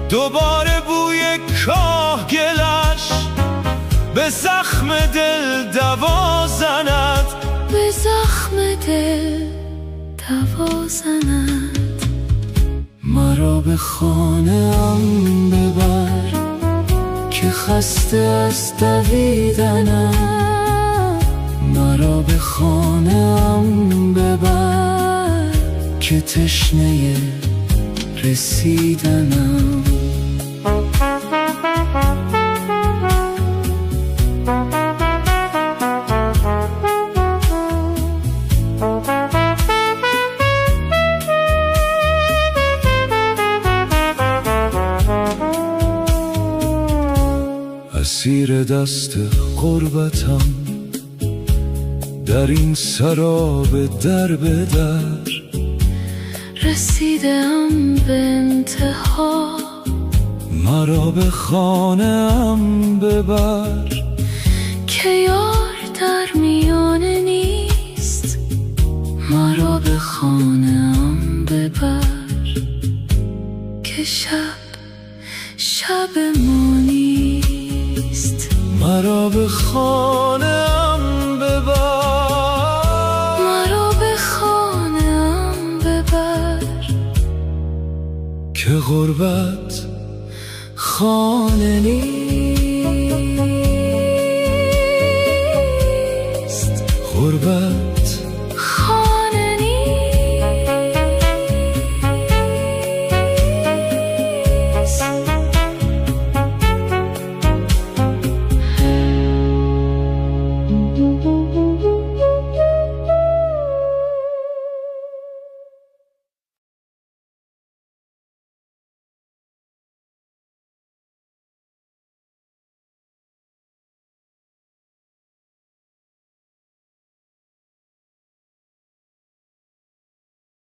[SPEAKER 1] دوباره بوی کاه گلش به زخم دل دوا زند.
[SPEAKER 2] به زخم دل دوا زند.
[SPEAKER 1] مرا به خانه‌ام ببر که خسته از دویدنم. مرا به خانه‌ام ببر که تشنه رسیدنم. اسیر دست غربتم در این سراب در به در.
[SPEAKER 2] رسیدم به انتها.
[SPEAKER 1] مرا به خانه‌ام ببر
[SPEAKER 2] که یار در میانه نیست. مرا به خانه‌ام ببر که شب ما نیست.
[SPEAKER 1] مرا به خانه‌ام ببر.
[SPEAKER 2] مرا به خانه‌ام ببر
[SPEAKER 1] که غربت خانه نیست. غربت